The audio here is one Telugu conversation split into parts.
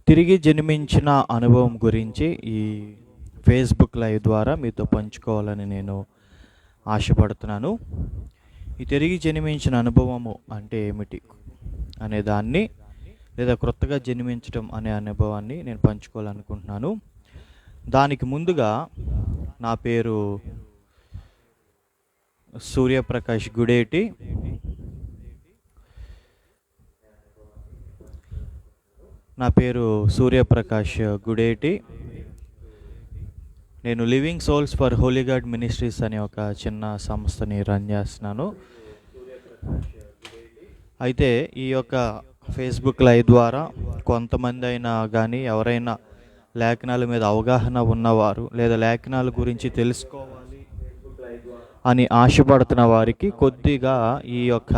తిరిగి జన్మించిన అనుభవం గురించి ఈ ఫేస్బుక్ లైవ్ ద్వారా మీతో పంచుకోవాలని నేను ఆశపడుతున్నాను. ఈ తిరిగి జన్మించిన అనుభవము అంటే ఏమిటి అనే దాన్ని, లేదా క్రొత్తగా జన్మించడం అనే అనుభవాన్ని నేను పంచుకోవాలనుకుంటున్నాను. దానికి ముందుగా నా పేరు సూర్యప్రకాష్ గుడేటి. నేను living souls for Holi God ministries అనే ఒక చిన్న సంస్థని రన్ చేస్తున్నాను. అయితే ఈ యొక్క ఫేస్బుక్ లైవ్ ద్వారా కొంతమంది అయినా కానీ, ఎవరైనా లేఖనాల మీద అవగాహన ఉన్నవారు లేదా లేఖనాల గురించి తెలుసుకోవాలి అని ఆశపడుతున్న వారికి కొద్దిగా ఈ యొక్క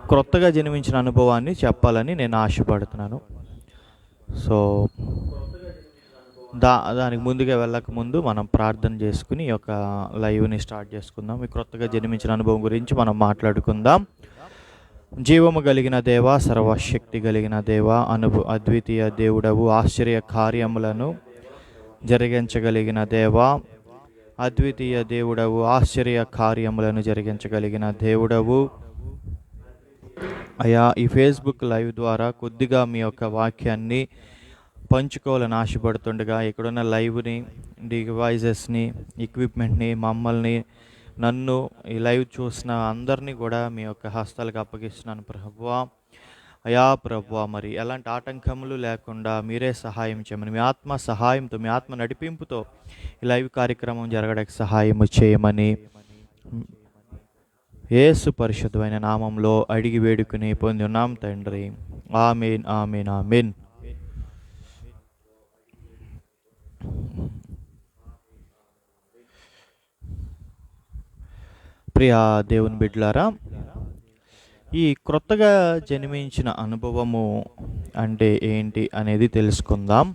క్రొత్తగా జన్మించిన అనుభవాన్ని చెప్పాలని నేను ఆశపడుతున్నాను. సో దానికి ముందుగా వెళ్ళక ముందు మనం ప్రార్థన చేసుకుని ఈ యొక్క లైవ్ని స్టార్ట్ చేసుకుందాం. ఈ క్రొత్తగా జన్మించిన అనుభవం గురించి మనం మాట్లాడుకుందాం. జీవము కలిగిన దేవ, సర్వశక్తి కలిగిన దేవ, అద్వితీయ దేవుడవు, ఆశ్చర్య కార్యములను జరిగించగలిగిన దేవ, అద్వితీయ దేవుడవు, ఆశ్చర్య కార్యములను జరిగించగలిగిన దేవుడవు అయ్యా, ఈ ఫేస్బుక్ లైవ్ ద్వారా కొద్దిగా మీ యొక్క వాక్యాన్ని పంచుకోవాలని ఆశపడుతుండగా ఇక్కడున్న లైవ్ని, డివైజెస్ని, ఎక్విప్మెంట్ని, మమ్మల్ని, నన్ను ఈ లైవ్ చూసిన అందరినీ కూడా మీ యొక్క హస్తాలకు అప్పగిస్తున్నాను ప్రభువా. అయా ప్రభువా, మరి ఎలాంటి ఆటంకములు లేకుండా మీరే సహాయం చేయమని, మీ ఆత్మ సహాయంతో, మీ ఆత్మ నడిపింపుతో ఈ లైవ్ కార్యక్రమం జరగడానికి సహాయం చేయమని యేసు పరిశుద్ధమైన నామంలో అడిగి వేడుకుని పొంది ఉన్నాం తండ్రి. ఆమేన్, ఆమేన్, ఆమేన్. ప్రియా దేవుని బిడ్డలారా, ఈ క్రొత్తగా జన్మించిన అనుభవము అంటే ఏంటి అనేది తెలుసుకుందాం.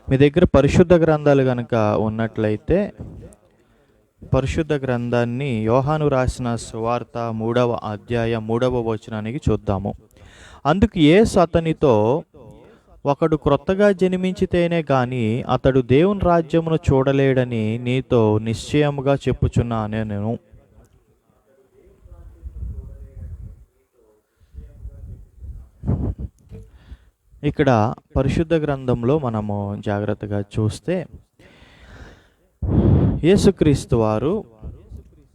మీ దగ్గర పరిశుద్ధ గ్రంథాలు కనుక ఉన్నట్లయితే పరిశుద్ధ గ్రంథాన్ని యోహాను రాసిన సువార్త 3వ అధ్యాయం 3వ వచనానికి చూద్దాము. అందుకు యేసు అతనితో, ఒకడు క్రొత్తగా జన్మించితేనే గాని అతడు దేవుని రాజ్యమును చూడలేడని నీతో నిశ్చయముగా చెప్పుచున్నాను నేను. ఇక్కడ పరిశుద్ధ గ్రంథంలో మనము జాగ్రత్తగా చూస్తే యేసుక్రీస్తు వారు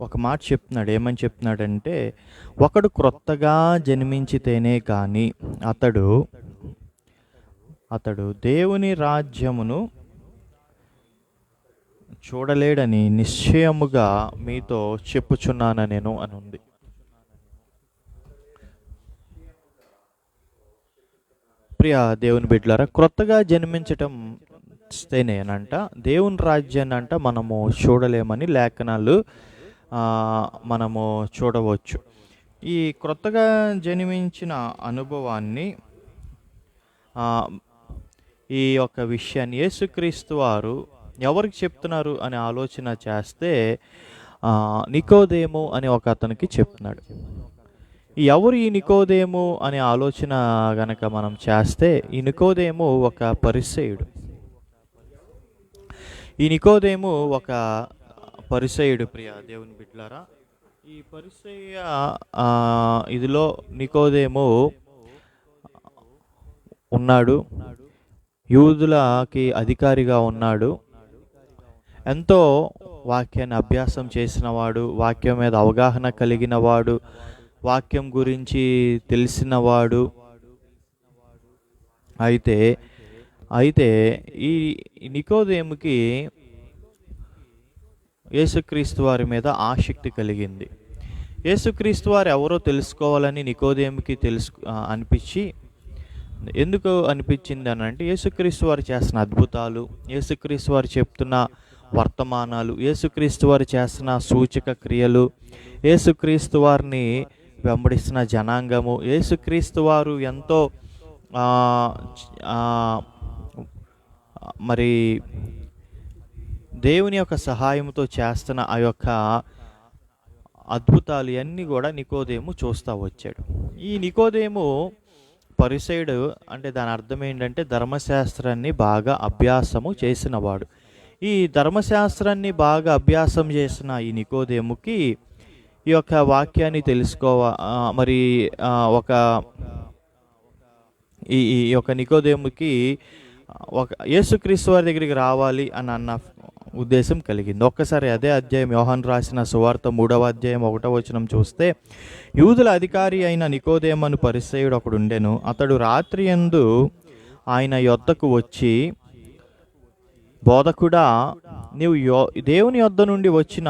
ఒక మాట చెప్తున్నాడు. ఏమని చెప్తున్నాడంటే, ఒకడు క్రొత్తగా జన్మించితేనే కానీ అతడు దేవుని రాజ్యమును చూడలేడని నిశ్చయముగా మీతో చెప్పుచున్నాను నేను అని ఉంది. ప్రియ దేవుని బిడ్డలారా, క్రొత్తగా జన్మించటం స్తేనేనంట దేవుని రాజ్యాన్ని అంట మనము చూడలేమని లేఖనాలు మనము చూడవచ్చు. ఈ క్రొత్తగా జన్మించిన అనుభవాన్ని, ఈ యొక్క విషయాన్ని యేసుక్రీస్తు వారు ఎవరికి చెప్తున్నారు అని ఆలోచన చేస్తే నికోదేము అని ఒక అతనికి చెప్తున్నాడు. ఎవరు ఈ నికోదేము అనే ఆలోచన గనక మనం చేస్తే, ఈ నికోదేము ఒక పరిసయ్యుడు. ఈ నికోదేము ఒక పరిసయ్యుడు. ప్రియ దేవుని బిడ్డలారా, ఈ పరిసయ్య ఇదిలో నికోదేము ఉన్నాడు. యూదులకి అధికారిగా ఉన్నాడు. ఎంతో వాక్యాన్ని అభ్యాసం చేసినవాడు, వాక్యం మీద అవగాహన కలిగినవాడు, వాక్యం గురించి తెలిసినవాడు. అయితే ఈ నికోదేముకి యేసుక్రీస్తు వారి మీద ఆసక్తి కలిగింది. యేసుక్రీస్తు వారు ఎవరో తెలుసుకోవాలని నికోదేముకి అనిపించి, ఎందుకు అనిపించింది అని అంటే, యేసుక్రీస్తు వారు చేస్తున్న అద్భుతాలు, యేసుక్రీస్తు వారు చెప్తున్న వర్తమానాలు, యేసుక్రీస్తు వారు చేస్తున్న సూచక క్రియలు, యేసుక్రీస్తు వారిని వెంబడిస్తున్న జనాంగము, యేసుక్రీస్తు వారు ఎంతో మరి దేవుని యొక్క సహాయంతో చేస్తున్న ఆ యొక్క అద్భుతాలు అన్నీ కూడా నికోదేము చూస్తూ వచ్చాడు. ఈ నికోదేము పరిసయుడు అంటే దాని అర్థం ఏంటంటే ధర్మశాస్త్రాన్ని బాగా అభ్యాసము చేసినవాడు. ఈ ధర్మశాస్త్రాన్ని బాగా అభ్యాసం చేసిన ఈ నికోదేముకి ఈ యొక్క వాక్యాన్ని మరి ఒక ఈ ఈ యొక్క నికోదేముకి ఒక యేసుక్రీస్తు వారి దగ్గరికి రావాలి అని అన్న ఉద్దేశం కలిగింది. ఒక్కసారి అదే అధ్యాయం యోహాను రాసిన సువార్త 3వ అధ్యాయం 1వ వచనం చూస్తే, యూదుల అధికారి అయిన నికోదేమను పరిసయ్యుడు ఒకడు ఉండెను. అతడు రాత్రి యందు ఆయన యొద్దకు వచ్చి, బోధకుడా, నీవు దేవుని యొద్ద నుండి వచ్చిన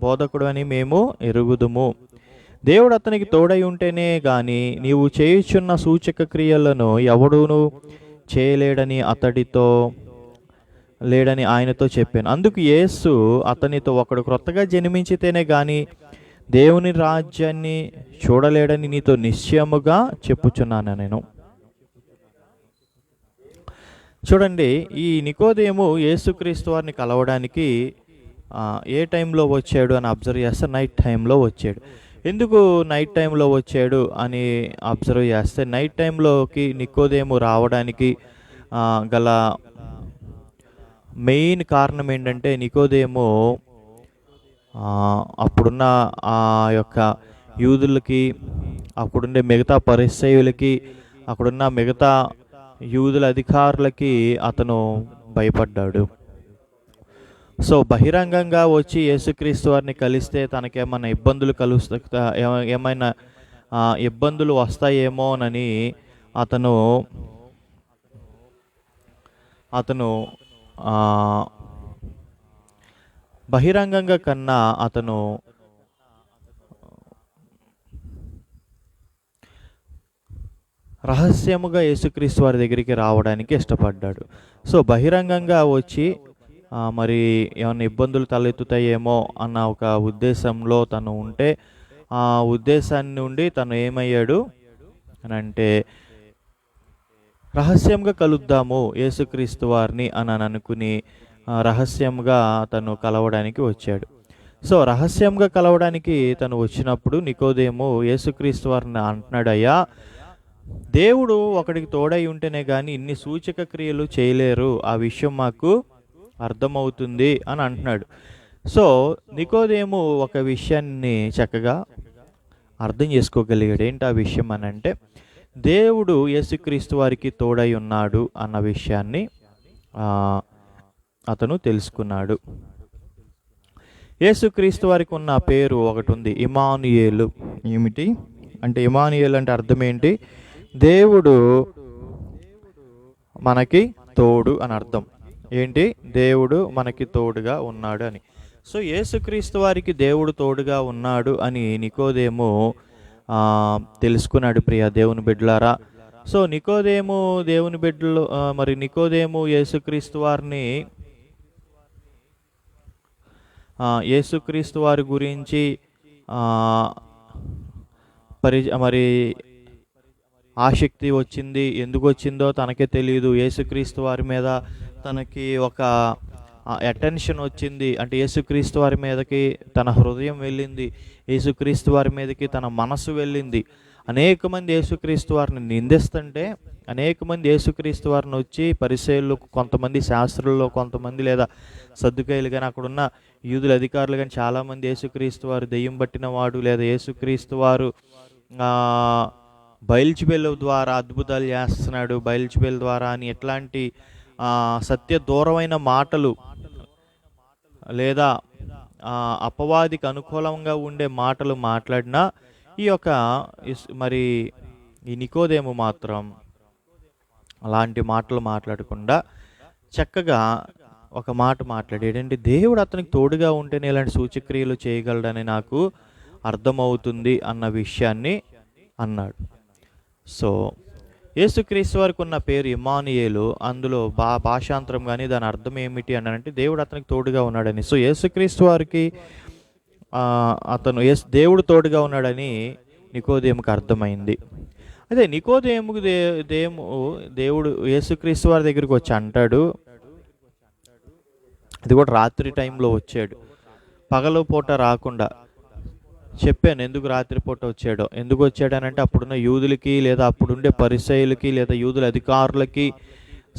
బోధకుడు అని మేము ఎరుగుదుము. దేవుడు అతనికి తోడై ఉంటేనే గాని నీవు చేయుచున్న సూచక క్రియలను ఎవడూను చేయలేడని ఆయనతో చెప్పాను. అందుకు యేసు అతనితో, ఒకడు క్రొత్తగా జన్మించితేనే గాని దేవుని రాజ్యాన్ని చూడలేడని నీతో నిశ్చయముగా చెప్పుచున్నాను నేను. చూడండి, ఈ నికోదేము యేసుక్రీస్తు వారిని కలవడానికి ఏ టైంలో వచ్చాడు అని అబ్జర్వ్ చేస్తే నైట్ టైంలో వచ్చాడు. ఎందుకు నైట్ టైంలో వచ్చాడు అని అబ్జర్వ్ చేస్తే, నైట్ టైంలోకి నికోదేము రావడానికి గల మెయిన్ కారణం ఏంటంటే, నికోదేము అప్పుడున్న ఆ యొక్క యూదులకి, అక్కడుండే మిగతా పరిసయ్యులకి, అక్కడున్న మిగతా యూదుల అధికారులకి అతను భయపడ్డాడు. సో బహిరంగంగా వచ్చి యేసుక్రీస్తు వారిని కలిస్తే తనకేమైనా ఇబ్బందులు ఏమైనా ఇబ్బందులు వస్తాయేమోనని అతను బహిరంగంగా కన్నా అతను రహస్యముగా యేసుక్రీస్తు వారి దగ్గరికి రావడానికి ఇష్టపడ్డాడు. సో బహిరంగంగా వచ్చి మరి ఏమైనా ఇబ్బందులు తలెత్తుతాయేమో అన్న ఒక ఉద్దేశంలో తను ఉంటే, ఆ ఉద్దేశాన్ని నుండి తను ఏమయ్యాడు అని అంటే, రహస్యంగా కలుద్దాము యేసుక్రీస్తు వారిని అని అనుకుని రహస్యంగా తను కలవడానికి వచ్చాడు. సో రహస్యంగా కలవడానికి తను వచ్చినప్పుడు నికోదేము యేసుక్రీస్తు వారిని అంటున్నాడు, అయ్యా, దేవుడు ఒకడికి తోడై ఉంటేనే కానీ ఇన్ని సూచక క్రియలు చేయలేరు, ఆ విషయం మాకు అర్థమవుతుంది అని అంటున్నాడు. సో నికోదేము ఒక విషయాన్ని చక్కగా అర్థం చేసుకోగలిగాడు. ఏంటి ఆ విషయం అని అంటే, దేవుడు యేసుక్రీస్తు వారికి తోడై ఉన్నాడు అన్న విషయాన్ని అతను తెలుసుకున్నాడు. యేసుక్రీస్తు వారికి ఉన్న పేరు ఒకటి ఉంది, ఇమానుయేలు. ఏమిటి అంటే, ఇమానుయేలు అంటే అర్థం ఏంటి? దేవుడు మనకి తోడు అని అర్థం. ఏంటి? దేవుడు మనకి తోడుగా ఉన్నాడు అని. సో యేసుక్రీస్తు వారికి దేవుడు తోడుగా ఉన్నాడు అని నికోదేము తెలుసుకున్నాడు. ప్రియ దేవుని బిడ్డలారా, సో నికోదేము దేవుని బిడ్డలు, మరి నికోదేము యేసుక్రీస్తు వారి గురించి మరి ఆసక్తి వచ్చింది. ఎందుకు వచ్చిందో తనకే తెలియదు. యేసుక్రీస్తు వారి మీద తనకి ఒక అటెన్షన్ వచ్చింది. అంటే యేసుక్రీస్తు వారి మీదకి తన హృదయం వెళ్ళింది, యేసుక్రీస్తు వారి మీదకి తన మనసు వెళ్ళింది. అనేక మంది యేసుక్రీస్తు వారిని నిందిస్తుంటే, అనేక మంది యేసుక్రీస్తు వారిని వచ్చి పరిసయ్యులు, కొంతమంది శాస్త్రుల్లో, కొంతమంది లేదా సద్దుకాయలు కానీ, అక్కడున్న యూదుల అధికారులు కానీ చాలామంది యేసుక్రీస్తు వారు దెయ్యం పట్టిన వాడు, లేదా యేసుక్రీస్తు వారు బయల్చిబెల్ ద్వారా అద్భుతాలు చేస్తున్నాడు, బయల్చిబెల్ ద్వారా అని ఎట్లాంటి సత్య దూరమైన మాటలు లేదా అపవాదికి అనుకూలంగా ఉండే మాటలు మాట్లాడినా, ఈ యొక్క మరి ఈ నికోదేము మాత్రం అలాంటి మాటలు మాట్లాడకుండా చక్కగా ఒక మాట మాట్లాడేటంటే, దేవుడు అతనికి తోడుగా ఉంటేనే ఇలాంటి సూచక్రియలు చేయగలడని నాకు అర్థమవుతుంది అన్న విషయాన్ని అన్నాడు. సో యేసుక్రీస్తు వారికి ఉన్న పేరు ఇమానుయేలు. అందులో భాషాంతరం కానీ దాని అర్థం ఏమిటి అని అంటే, దేవుడు అతనికి తోడుగా ఉన్నాడని. సో యేసుక్రీస్తు వారికి దేవుడు తోడుగా ఉన్నాడని నికోదేముకి అర్థమైంది. అదే నికోదేముకు దేవుడు యేసుక్రీస్తు వారి దగ్గరికి వచ్చి అంటాడు, అది కూడా రాత్రి టైంలో వచ్చాడు, పగలు పూట రాకుండా. చెప్పాను ఎందుకు రాత్రిపూట వచ్చాడో. ఎందుకు వచ్చాడనంటే అప్పుడున్న యూదులకి లేదా అప్పుడుండే పరిసయ్యులకి లేదా యూదుల అధికారులకి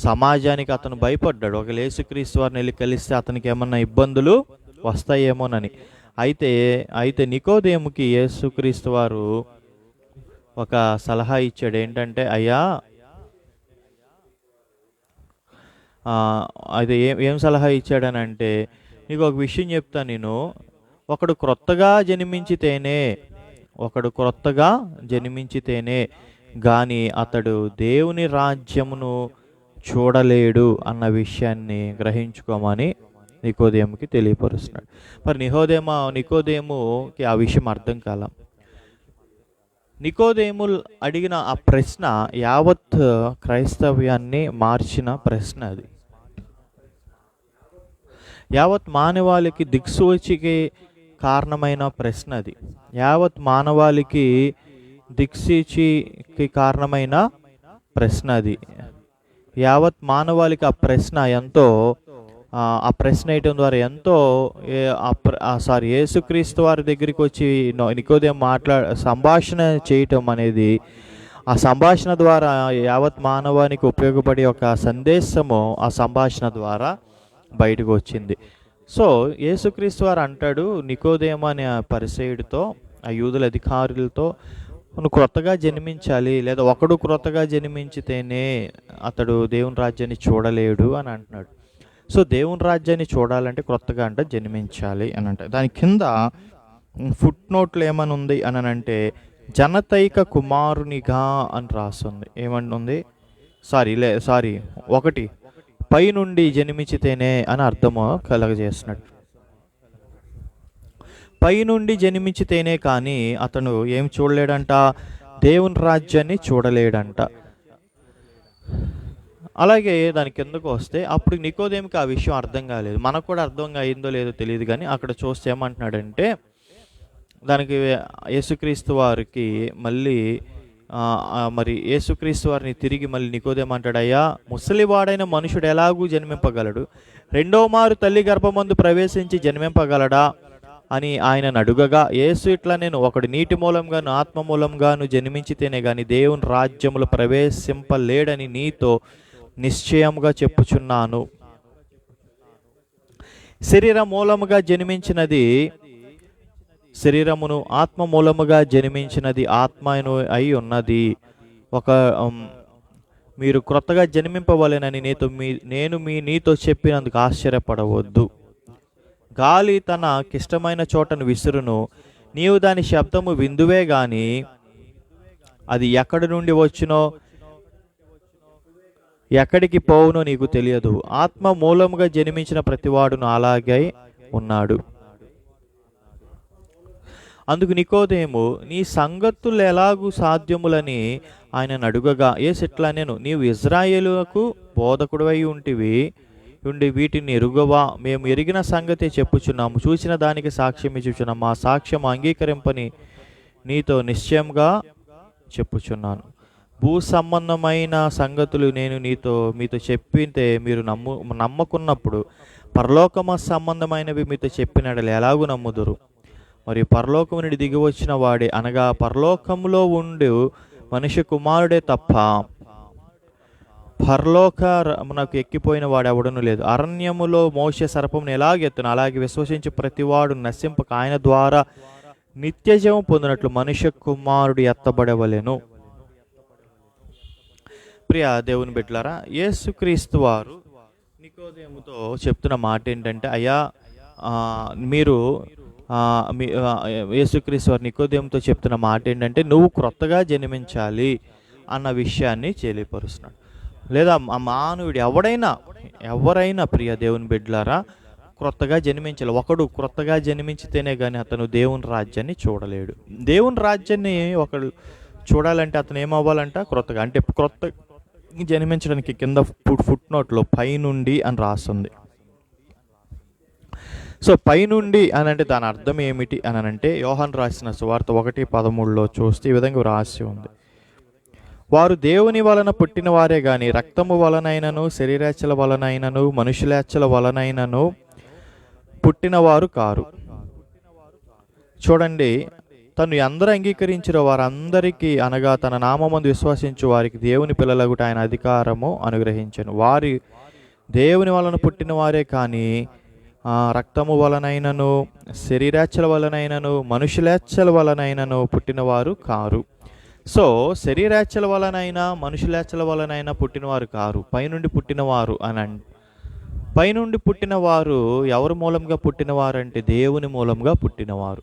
సమాజానికి అతను భయపడ్డాడు. ఒక యేసుక్రీస్తు వారిని వెళ్ళి కలిస్తే అతనికి ఏమన్నా ఇబ్బందులు వస్తాయేమోనని. అయితే అయితే నికోదేముకి యేసుక్రీస్తు వారు ఒక సలహా ఇచ్చాడు. ఏంటంటే, అయ్యా అది ఏం సలహా ఇచ్చాడనంటే, నీకు ఒక విషయం చెప్తా నేను. ఒకడు క్రొత్తగా జన్మించితేనే గాని అతడు దేవుని రాజ్యమును చూడలేడు అన్న విషయాన్ని గ్రహించుకోమని నికోదేముకి తెలియపరుస్తున్నాడు. మరి నికోదేముకి ఆ విషయం అర్థం కాల. నికోదేము అడిగిన ఆ ప్రశ్న యావత్ క్రైస్తవ్యాన్ని మార్చిన ప్రశ్న అది. యావత్ మానవాళికి దిక్సూచికి కారణమైన ప్రశ్న అది. యావత్ మానవాళికి దిక్సూచికి కారణమైన ప్రశ్న అది. యావత్ మానవాళికి ఆ ప్రశ్న ఎంతో ఆ ప్రశ్న వేయటం ద్వారా ఎంతో యేసుక్రీస్తు వారి దగ్గరికి వచ్చి నికోదేము సంభాషణ చేయటం అనేది, ఆ సంభాషణ ద్వారా యావత్ మానవానికి ఉపయోగపడే ఒక సందేశము ఆ సంభాషణ ద్వారా బయటకు వచ్చింది. సో యేసుక్రీస్తు వారు అంటాడు నికోదేము అనే ఆ పరిసయ్యుడితో, ఆ యూదుల అధికారులతో, నువ్వు క్రొత్తగా జన్మించాలి, లేదా ఒకడు క్రొత్తగా జన్మించితేనే అతడు దేవుని రాజ్యాన్ని చూడలేడు అని అంటున్నాడు. సో దేవుని రాజ్యాన్ని చూడాలంటే క్రొత్తగా జన్మించాలి అని అంటే, దాని కింద ఫుట్ నోట్లు ఏమని ఉంది అని అంటే, జనతైక కుమారునిగా అని రాస్తుంది. ఏమని ఉంది? ఒకటి పై నుండి జన్మించితేనే అని అర్థము కలగజేస్తున్నాడు. పై నుండి జన్మించితేనే కానీ అతను ఏం చూడలేడంట? దేవుని రాజ్యాన్ని చూడలేడంట. అలాగే దాని కిందకు వస్తే అప్పుడు నికోదేముకి ఆ విషయం అర్థం కాలేదు. మనకు కూడా అర్థం అయిందో లేదో తెలియదు, కానీ అక్కడ చూస్తే ఏమంటున్నాడంటే, దానికి యేసుక్రీస్తు వారికి మళ్ళీ మరి యేసుక్రీస్తు వారిని తిరిగి మళ్ళీ నికోదేము అంటాడు, అయ్యా ముసలివాడైన మనుషుడు ఎలాగూ జన్మింపగలడు? రెండవ మారు తల్లి గర్భమందు ప్రవేశించి జన్మింపగలడా అని ఆయన అడుగగా, యేసు ఇట్లా, నేను ఒకడు నీటి మూలంగాను ఆత్మ మూలంగాను జన్మించితేనే గాని దేవుని రాజ్యములు ప్రవేశింపలేడని నీతో నిశ్చయముగా చెప్పుచున్నాను. శరీరమును ఆత్మ మూలముగా జన్మించినది ఆత్మను అయి ఉన్నది. మీరు క్రొత్తగా జన్మింపవలెనని నేను నీతో చెప్పినందుకు ఆశ్చర్యపడవద్దు. గాలి తన కిష్టమైన చోటను విసురును, నీవు దాని శబ్దము విందువే గాని అది ఎక్కడి నుండి వచ్చినో ఎక్కడికి పోవునో నీకు తెలియదు. ఆత్మ మూలముగా జన్మించిన ప్రతివాడును అలాగే ఉన్నాడు. అందుకు నికోదేము, నీ సంగతులు ఎలాగూ సాధ్యములని ఆయన అడుగగా, యేసిట్లా, నేను నీవు ఇజ్రాయేలుకు బోధకుడవై ఉండి వీటిని ఎరుగవా? మేము ఎరిగిన సంగతే చెప్పుచున్నాము, చూసిన దానికి సాక్ష్యం ఇచ్చుచున్నాము, మా సాక్ష్యం అంగీకరింపని నీతో నిశ్చయంగా చెప్పుచున్నాను. భూ సంబంధమైన సంగతులు నేను మీతో చెప్పితే మీరు నమ్మకున్నప్పుడు పరలోకమ సంబంధమైనవి మీతో చెప్పినట్లు ఎలాగూ నమ్ముదురు? మరియు పరలోకము నుండి దిగి వచ్చిన వాడే, అనగా పరలోకములో ఉండు మనిషి కుమారుడే తప్ప పరలోకమునకు ఎక్కిపోయిన వాడు ఎవడను లేదు. అరణ్యములో మోషే సర్పమును ఎలాగెత్తును, అలాగే విశ్వసించి ప్రతివాడు నశింపక ఆయన ద్వారా నిత్యజీవం పొందినట్లు మనుష్య కుమారుడు ఎత్తబడవలెను. ప్రియ దేవుని బిడ్డలారా, యేసుక్రీస్తు వారు నికోదేముతో చెప్తున్న మాట ఏంటంటే, అయ్యా మీరు యేసుక్రీస్తు వారు నికోదేముతో చెప్తున్న మాట ఏంటంటే, నువ్వు క్రొత్తగా జన్మించాలి అన్న విషయాన్ని తెలియపరుస్తున్నాడు. లేదా మానవుడు ఎవరైనా ప్రియ దేవుని బిడ్డలారా క్రొత్తగా జన్మించాలి. ఒకడు క్రొత్తగా జన్మించితేనే కానీ అతను దేవుని రాజ్యాన్ని చూడలేడు. దేవుని రాజ్యాన్ని ఒకడు చూడాలంటే అతను ఏమవ్వాలంట? క్రొత్తగా. అంటే క్రొత్త జన్మించడానికి కింద ఫుట్ నోట్లో పై నుండి అని రాస్తుంది. సో పై నుండి అని అంటే దాని అర్థం ఏమిటి అని అంటే, యోహాను రాసిన సువార్త 1:13 చూస్తే ఈ విధంగా రాసి ఉంది, వారు దేవుని వలన పుట్టిన వారే గాని రక్తము వలనైనను శరీరేచ్ఛల వలనైనను మనుషులేచ్ఛల వలనైనను పుట్టినవారు కారు. చూడండి, తను అందరూ అంగీకరించిన వారందరికీ అనగా తన నామమందు విశ్వసించు వారికి దేవుని పిల్లలగుట ఆయన అధికారము అనుగ్రహించను. వారి దేవుని వలన పుట్టిన వారే కానీ రక్తము వలనైనను శరీరేచ్ఛల వలనైనను మనుషులేచ్ఛల వలనైనను పుట్టినవారు కారు. సో శరీరేచ్ఛల వలనైనా మనుషులేచ్ఛల వలనైనా పుట్టినవారు కారు, పైనుండి పుట్టినవారు అని. పైనుండి పుట్టినవారు ఎవరి మూలంగా పుట్టినవారంటే దేవుని మూలంగా పుట్టినవారు.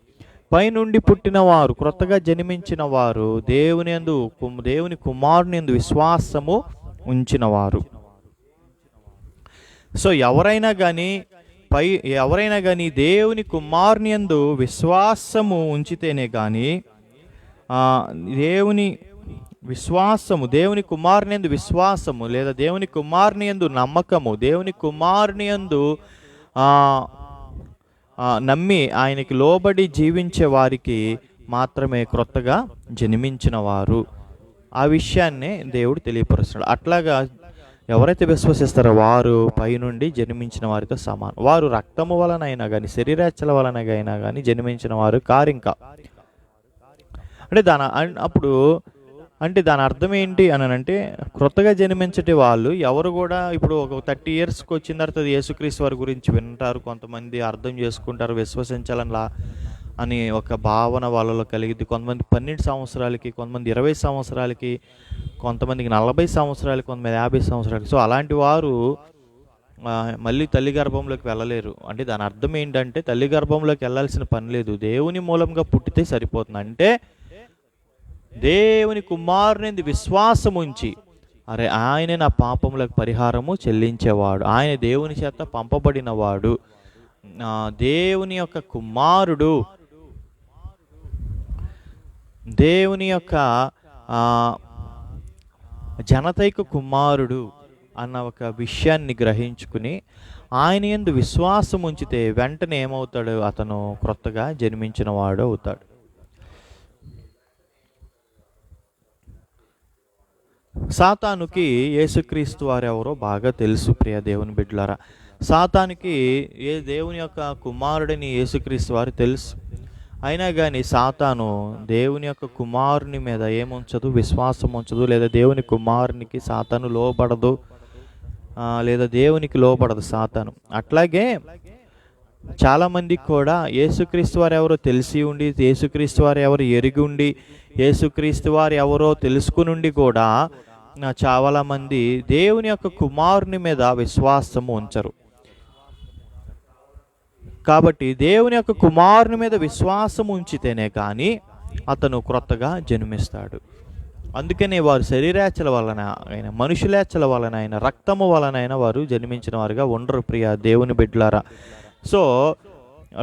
పైనుండి పుట్టినవారు క్రొత్తగా జన్మించిన వారు దేవుని కుమారుని యందు విశ్వాసము ఉంచినవారు. సో ఎవరైనా కానీ దేవుని కుమారుని యందు విశ్వాసము ఉంచితేనే కానీ దేవుని కుమారుని యందు విశ్వాసము లేదా దేవుని కుమారుని యందు నమ్మకము, దేవుని కుమారుని యందు నమ్మి ఆయనకి లోబడి జీవించే వారికి మాత్రమే క్రొత్తగా జన్మించిన వారు. ఆ విషయాన్నే దేవుడు తెలియపరుస్తున్నాడు. అట్లాగా ఎవరైతే విశ్వసిస్తారో వారు పైనుండి జన్మించిన వారితో సమానం. వారు రక్తము వలనైనా కానీ శరీరేచ్ఛల వలనైనా కానీ జన్మించిన వారు కారు. ఇంకా అంటే దాని అర్థం ఏంటి అని అంటే, క్రొత్తగా జన్మించటి వాళ్ళు ఎవరు కూడా ఇప్పుడు ఒక 30 ఇయర్స్కి వచ్చిన తర్వాత యేసుక్రీస్తు వారి గురించి వింటారు, కొంతమంది అర్థం చేసుకుంటారు, విశ్వసించాలని అని ఒక భావన వాళ్ళలో కలిగింది. కొంతమంది 12 సంవత్సరాలకి, కొంతమంది 20 సంవత్సరాలకి, కొంతమందికి 40 సంవత్సరాలకి, కొంతమంది 50 సంవత్సరాలకి. సో అలాంటి వారు మళ్ళీ తల్లి గర్భంలోకి వెళ్ళలేరు. అంటే దాని అర్థం ఏంటంటే తల్లి గర్భంలోకి వెళ్ళాల్సిన పని లేదు, దేవుని మూలంగా పుట్టితే సరిపోతుంది. అంటే దేవుని కుమారుని విశ్వాసం ఉంచి ఆయన నా పాపములకు పరిహారము చెల్లించేవాడు, ఆయన దేవుని చేత పంపబడినవాడు, దేవుని యొక్క కుమారుడు, దేవుని యొక్క జనతైక కుమారుడు అన్న ఒక విషయాన్ని గ్రహించుకుని ఆయన యందు విశ్వాసం ఉంచితే వెంటనే ఏమవుతాడు? అతను క్రొత్తగా జన్మించిన వాడు అవుతాడు. సాతానుకి యేసుక్రీస్తు వారెవరో బాగా తెలుసు. ప్రియ దేవుని బిడ్డలారా, సాతానికి దేవుని యొక్క కుమారుడిని యేసుక్రీస్తు వారు తెలుసు. అయినా కానీ సాతాను దేవుని యొక్క కుమారుని మీద ఏముంచదు, విశ్వాసం ఉంచదు. లేదా దేవుని కుమారునికి సాతాను లోబడదు, లేదా దేవునికి లోబడదు సాతాను. అట్లాగే చాలామందికి కూడా యేసుక్రీస్తు వారు ఎవరో తెలిసి ఉండి, యేసుక్రీస్తు వారు ఎవరు ఎరిగి ఉండి, యేసుక్రీస్తు వారు ఎవరో తెలుసుకుని ఉండి కూడా చాలామంది దేవుని యొక్క కుమారుని మీద విశ్వాసము ఉంచరు. కాబట్టి దేవుని యొక్క కుమారుని మీద విశ్వాసం ఉంచితేనే కానీ అతను క్రొత్తగా జన్మిస్తాడు. అందుకనే వారు శరీరేచ్ఛల వలన అయినా, మనుషులేచ్ఛల వలన అయినా, రక్తము వలనైనా వారు జన్మించిన వారుగా ఉండరు. ప్రియ దేవుని బిడ్డలారా, సో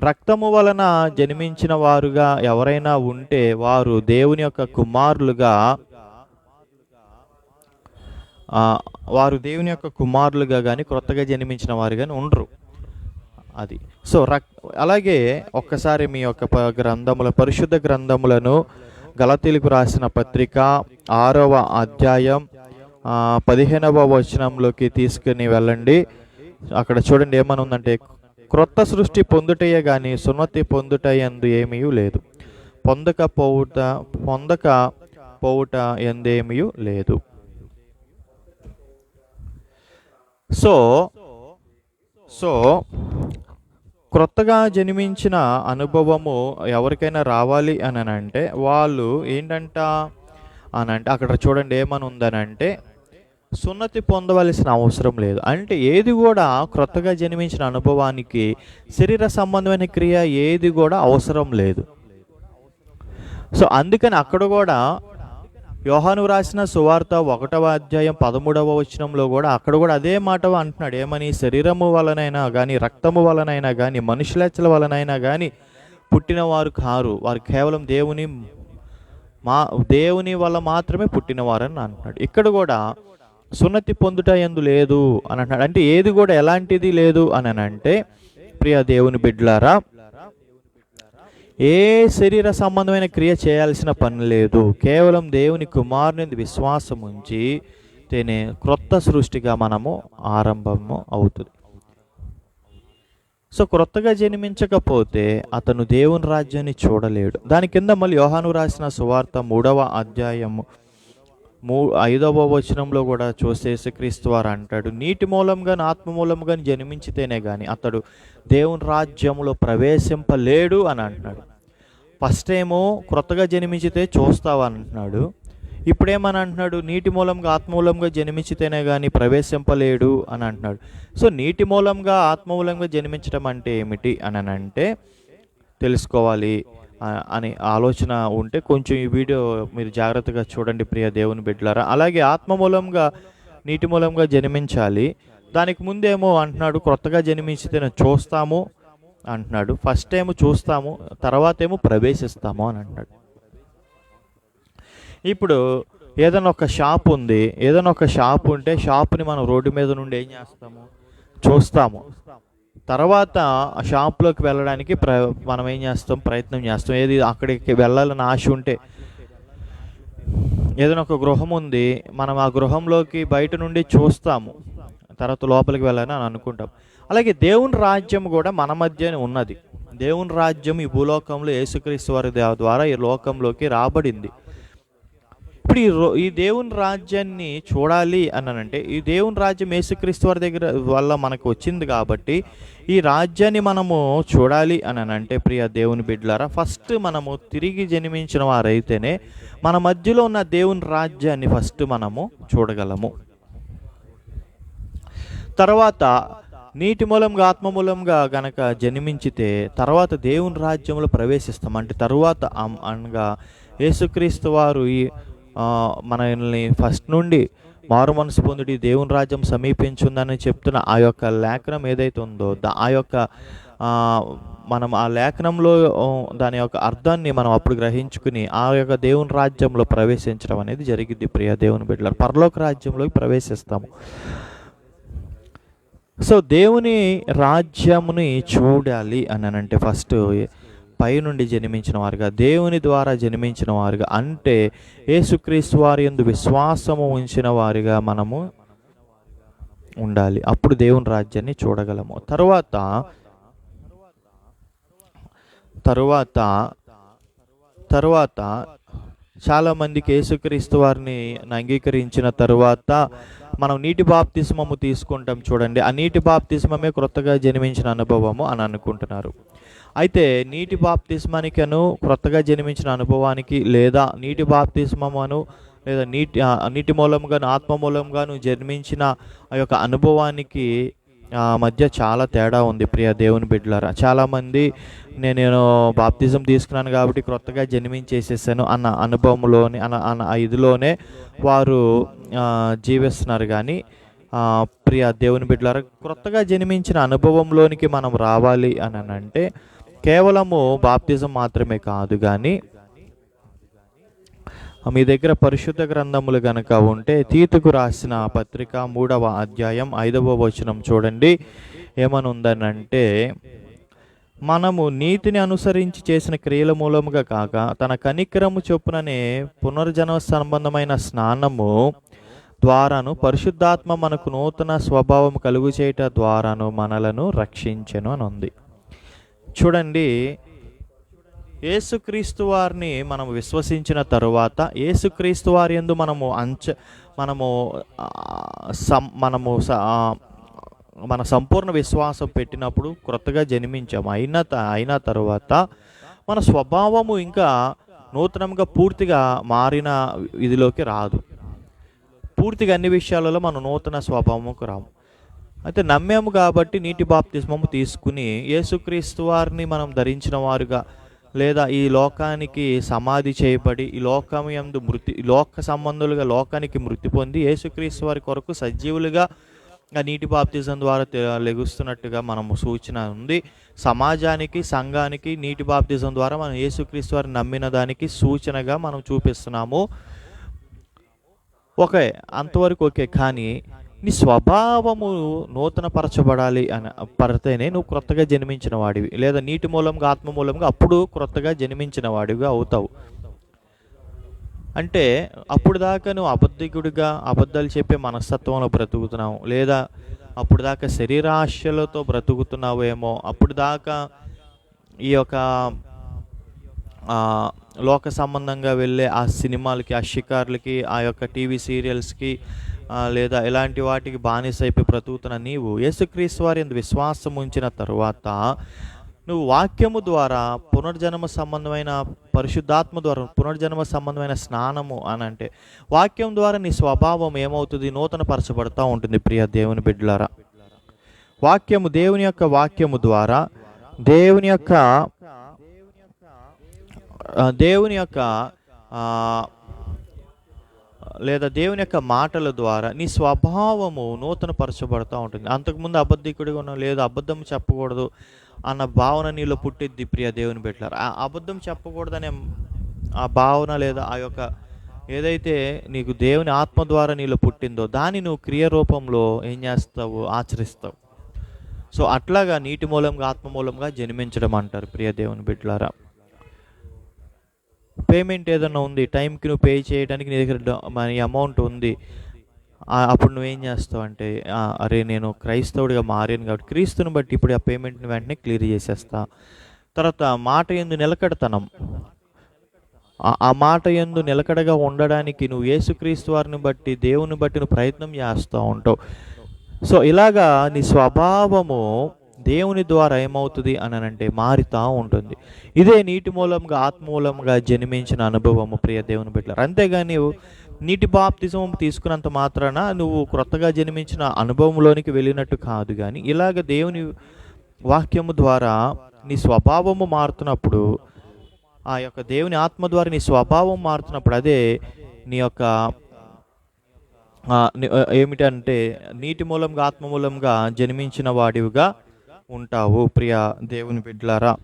రక్తము వలన జన్మించిన వారుగా ఎవరైనా ఉంటే వారు దేవుని యొక్క కుమారులుగా కానీ క్రొత్తగా జన్మించిన వారు కానీ ఉండరు. అది సో అలాగే ఒక్కసారి మీ యొక్క పరిశుద్ధ గ్రంథములను గలతీలకు రాసిన పత్రిక 6వ అధ్యాయం 15వ వచనంలోకి తీసుకుని వెళ్ళండి. అక్కడ చూడండి ఏమని ఉందంటే, క్రొత్త సృష్టి పొందుటయే కానీ సున్నతి పొందుటయందు ఏమీ లేదు, పొందకపోవుట ఎందేమీ లేదు. సో క్రొత్తగా జన్మించిన అనుభవము ఎవరికైనా రావాలి అని అంటే వాళ్ళు ఏంటంటే అక్కడ చూడండి ఏమని ఉందనంటే, సున్నతి పొందవలసిన అవసరం లేదు. అంటే ఏది కూడా క్రొత్తగా జన్మించిన అనుభవానికి శరీర సంబంధమైన క్రియ ఏది కూడా అవసరం లేదు. సో అందుకని అక్కడ కూడా యోహాను రాసిన సువార్త 1వ అధ్యాయం 13వ వచనంలో కూడా అక్కడ కూడా అదే మాట అంటున్నాడు. ఏమని? శరీరము వలనైనా కానీ, రక్తము వలనైనా కానీ, మనుషులేచ్ఛల వలనైనా కానీ పుట్టినవారు కారు, వారు కేవలం దేవుని వల్ల మాత్రమే పుట్టినవారని అంటున్నాడు. ఇక్కడ కూడా సున్నతి పొందుట యందు లేదు అని అంటున్నాడు. అంటే ఏది కూడా ఎలాంటిది లేదు అని అంటే, ప్రియ దేవుని బిడ్డలారా, ఏ శరీర సంబంధమైన క్రియ చేయాల్సిన పని లేదు. కేవలం దేవుని కుమారుని విశ్వాసం ఉంచి క్రొత్త సృష్టిగా మనము ఆరంభము అవుతుంది. సో క్రొత్తగా జన్మించకపోతే అతను దేవుని రాజ్యాన్ని చూడలేడు. దాని కింద మళ్ళీ యోహాను రాసిన సువార్త 3వ అధ్యాయము 5వ వచనంలో కూడా చూస్తే యేసుక్రీస్తు వారు అంటాడు, నీటి మూలంగా ఆత్మ మూలంగా జన్మించితేనే కానీ అతడు దేవుని రాజ్యంలో ప్రవేశింపలేడు అని అంటున్నాడు. ఫస్ట్ ఏమో క్రొత్తగా జన్మించితే చూస్తావు అంటున్నాడు. ఇప్పుడేమని అంటున్నాడు, నీటి మూలంగా ఆత్మ మూలంగా జన్మించితేనే కానీ ప్రవేశింపలేడు అని అంటున్నాడు. సో నీటి మూలంగా ఆత్మ మూలంగా జన్మించడం అంటే ఏమిటి అని అంటే తెలుసుకోవాలి అని ఆలోచన ఉంటే కొంచెం ఈ వీడియో మీరు జాగ్రత్తగా చూడండి ప్రియ దేవుని బిడ్డలారా. అలాగే ఆత్మ మూలంగా నీటి మూలంగా జన్మించాలి. దానికి ముందేమో అంటున్నాడు క్రొత్తగా జన్మించితేనే చూస్తాము అంటున్నాడు. ఫస్ట్ ఏమో చూస్తాము, తర్వాత ఏమో ప్రవేశిస్తాము అని అంటున్నాడు. ఇప్పుడు ఏదైనా ఒక షాప్ ఉంది, ఏదైనా ఒక షాప్ ఉంటే షాప్ని మనం రోడ్డు మీద నుండి ఏం చేస్తాము, చూస్తాము. తర్వాత ఆ షాప్లోకి వెళ్ళడానికి మనం ఏం చేస్తాం, ప్రయత్నం చేస్తాం. ఏది అక్కడికి వెళ్ళాలని ఆశ ఉంటే, ఏదైనా ఒక గృహం ఉంది, మనం ఆ గృహంలోకి బయట నుండి చూస్తాము, తర్వాత లోపలికి వెళ్ళాలని అని అనుకుంటాం. అలాగే దేవుని రాజ్యం కూడా మన మధ్యనే ఉన్నది. దేవుని రాజ్యం ఈ భూలోకంలో యేసుక్రీస్తు వారి ద్వారా ఈ లోకంలోకి రాబడింది. ఇప్పుడు ఈ దేవుని రాజ్యాన్ని చూడాలి అనంటే ఈ దేవుని రాజ్యం యేసుక్రీస్తు వారి దగ్గర వల్ల మనకు వచ్చింది కాబట్టి ఈ రాజ్యాన్ని మనము చూడాలి అనంటే ప్రియ దేవుని బిడ్డలారా, ఫస్ట్ మనము తిరిగి జన్మించిన వారైతేనే మన మధ్యలో ఉన్న దేవుని రాజ్యాన్ని ఫస్ట్ మనము చూడగలము. తర్వాత నీటి మూలంగా ఆత్మ మూలంగా గనక జన్మించితే తర్వాత దేవుని రాజ్యంలో ప్రవేశిస్తాం. అంటే తరువాత అనగా యేసుక్రీస్తు వారు ఈ మనల్ని ఫస్ట్ నుండి మారు మనసు పొందుడి దేవుని రాజ్యం సమీపించుందని చెప్తున్న ఆ యొక్క లేఖనం ఏదైతే ఉందో ఆ యొక్క మనం ఆ లేఖనంలో దాని యొక్క అర్థాన్ని మనం అప్పుడు గ్రహించుకుని ఆ యొక్క దేవుని రాజ్యంలో ప్రవేశించడం అనేది జరిగింది ప్రియ దేవుని బిడ్డలారా. పరలోక రాజ్యంలోకి ప్రవేశిస్తాము. సో దేవుని రాజ్యముని చూడాలి అని అంటే ఫస్ట్ పైనుండి జన్మించిన వారుగా, దేవుని ద్వారా జన్మించిన వారుగా, అంటే యేసుక్రీస్తు వారి యందు విశ్వాసము ఉంచిన వారిగా మనము ఉండాలి. అప్పుడు దేవుని రాజ్యాన్ని చూడగలము. తరువాత చాలామందికి యేసుక్రీస్తు వారిని అంగీకరించిన తరువాత మనం నీటి బాప్తిస్మము తీసుకుంటాం చూడండి. ఆ నీటి బాప్తిస్మమే క్రొత్తగా జన్మించిన అనుభవము అని అనుకుంటున్నారు. అయితే నీటి బాప్తిస్మానికను క్రొత్తగా జన్మించిన అనుభవానికి లేదా నీటి బాప్తిస్మను లేదా నీటి మూలంగాను ఆత్మ మూలంగాను జన్మించిన ఆ యొక్క అనుభవానికి మధ్య చాలా తేడా ఉంది ప్రియ దేవుని బిడ్డలారా. చాలామంది నేను బాప్తిజం తీసుకున్నాను కాబట్టి క్రొత్తగా జన్మించేసేసాను అన్న అనుభవంలోని అన్న ఇదిలోనే వారు జీవిస్తున్నారు. కానీ ప్రియ దేవుని బిడ్డలారా, క్రొత్తగా జన్మించిన అనుభవంలోనికి మనం రావాలి అని అంటే కేవలము బాప్తిజం మాత్రమే కాదు, కానీ మీ దగ్గర పరిశుద్ధ గ్రంథములు గనక ఉంటే తీతుకు రాసిన పత్రిక 3వ అధ్యాయం 5వ వచనం చూడండి. ఏమని ఉందనంటే, మనము నీతిని అనుసరించి చేసిన క్రియల మూలముగా కాక తన కనికరము చొప్పుననే పునర్జన్మ సంబంధమైన స్నానము ద్వారాను పరిశుద్ధాత్మ మనకు నూతన స్వభావం కలుగు చేయట ద్వారాను మనలను రక్షించెను అని ఉంది. చూడండి, యేసుక్రీస్తు వారిని మనం విశ్వసించిన తరువాత యేసుక్రీస్తు వారి యందు మన సంపూర్ణ విశ్వాసం పెట్టినప్పుడు క్రొత్తగా జన్మించాము. అయిన తరువాత మన స్వభావము ఇంకా నూతనంగా పూర్తిగా మారిన ఇదిలోకి రాదు. పూర్తిగా అన్ని విషయాలలో మనం నూతన స్వభావముకు రాము. అయితే నమ్మాము కాబట్టి నీటి బాప్తిస్మము తీసుకుని యేసుక్రీస్తు వారిని మనం ధరించిన వారుగా, లేదా ఈ లోకానికి సమాధి చేయబడి ఈ లోకమందు లోక సంబంధులుగా లోకానికి మృతి పొంది యేసుక్రీస్తు వారి కొరకు సజీవులుగా నీటి బాప్తిజం ద్వారా లెగుస్తున్నట్టుగా మనము సూచన ఉంది. సమాజానికి సంఘానికి నీటి బాప్తిజం ద్వారా మనం యేసుక్రీస్తు వారిని నమ్మిన దానికి సూచనగా మనం చూపిస్తున్నాము. ఓకే, అంతవరకు ఓకే. కానీ నీ స్వభావము నూతనపరచబడాలి అని పడితేనే నువ్వు క్రొత్తగా జన్మించిన వాడివి, లేదా నీటి మూలంగా ఆత్మ మూలంగా అప్పుడు క్రొత్తగా జన్మించిన వాడివిగా అవుతావు. అంటే అప్పుడు దాకా నువ్వు అబద్ధికుడిగా అబద్ధాలు చెప్పే మనస్తత్వంలో బ్రతుకుతున్నావు, లేదా అప్పుడు దాకా శరీరాశలతో బ్రతుకుతున్నావేమో, అప్పుడు దాకా ఈ యొక్క ఆ, లోక సంబంధంగా వెళ్ళే ఆ సినిమాలకి, ఆ షికార్లకి, ఆ యొక్క టీవీ సీరియల్స్కి, లేదా ఇలాంటి వాటికి బానిసైపోయి బ్రతుకుతున్న నీవు యేసుక్రీస్తు వారి యందు విశ్వాసం ఉంచిన తరువాత నువ్వు వాక్యము ద్వారా పునర్జన్మ సంబంధమైన, పరిశుద్ధాత్మ ద్వారా పునర్జన్మ సంబంధమైన స్నానము అని అంటే వాక్యం ద్వారా నీ స్వభావం ఏమవుతుంది? నూతన పరచబడతా ఉంటుంది. ప్రియ దేవుని బిడ్డలారా, వాక్యము, దేవుని యొక్క వాక్యము ద్వారా, దేవుని యొక్క దేవుని యొక్క లేదా దేవుని యొక్క మాటల ద్వారా నీ స్వభావము నూతన పరచబడుతూ ఉంటుంది. అంతకుముందు అబద్ధికుడిగా ఉన్నావు, లేదు అబద్ధం చెప్పకూడదు అన్న భావన నీలో పుట్టిద్ది. ప్రియ దేవుని బిడ్డలారా, ఆ అబద్ధం చెప్పకూడదనే ఆ భావన లేదా ఆ యొక్క ఏదైతే నీకు దేవుని ఆత్మ ద్వారా నీలో పుట్టిందో దాన్ని నువ్వు క్రియ రూపంలో ఏం చేస్తావు? ఆచరిస్తావు. సో అట్లాగా నీటి మూలంగా, ఆత్మ మూలంగా జన్మించడం అంటారు. ప్రియ దేవుని బిడ్డలారా, పేమెంట్ ఏదన్నా ఉంది, టైంకి నువ్వు పే చేయడానికి నీ దగ్గర మనీ అమౌంట్ ఉంది, అప్పుడు నువ్వేం చేస్తావు అంటే, అరే నేను క్రైస్తవుడిగా మారాను కాబట్టి క్రీస్తుని బట్టి ఇప్పుడు ఆ పేమెంట్ని వెంటనే క్లియర్ చేసేస్తా. తర్వాత మాట యందు నిలకడతనం, ఆ మాట యందు నిలకడగా ఉండడానికి నువ్వు యేసుక్రీస్తు వారిని బట్టి, దేవుని బట్టి నువ్వు ప్రయత్నం చేస్తూ ఉంటావు. సో ఇలాగా నీ స్వభావము దేవుని ద్వారా ఏమవుతుంది అని అంటే మారుతూ ఉంటుంది. ఇదే నీటి మూలంగా, ఆత్మ మూలంగా జన్మించిన అనుభవము. ప్రియ దేవుని బిడ్డలారా, అంతేగాని నీటి బాప్తిజం తీసుకున్నంత మాత్రాన నువ్వు క్రొత్తగా జన్మించిన అనుభవంలోనికి వెళ్ళినట్టు కాదు. కానీ ఇలాగ దేవుని వాక్యము ద్వారా నీ స్వభావము మారుతున్నప్పుడు, ఆ యొక్క దేవుని ఆత్మ ద్వారా నీ స్వభావం మారుతున్నప్పుడు, అదే నీ యొక్క ఏమిటంటే నీటి మూలంగా, ఆత్మ మూలంగా జన్మించిన వాడివిగా ఉంటావు. ప్రియ దేవుని బిడ్డలారా,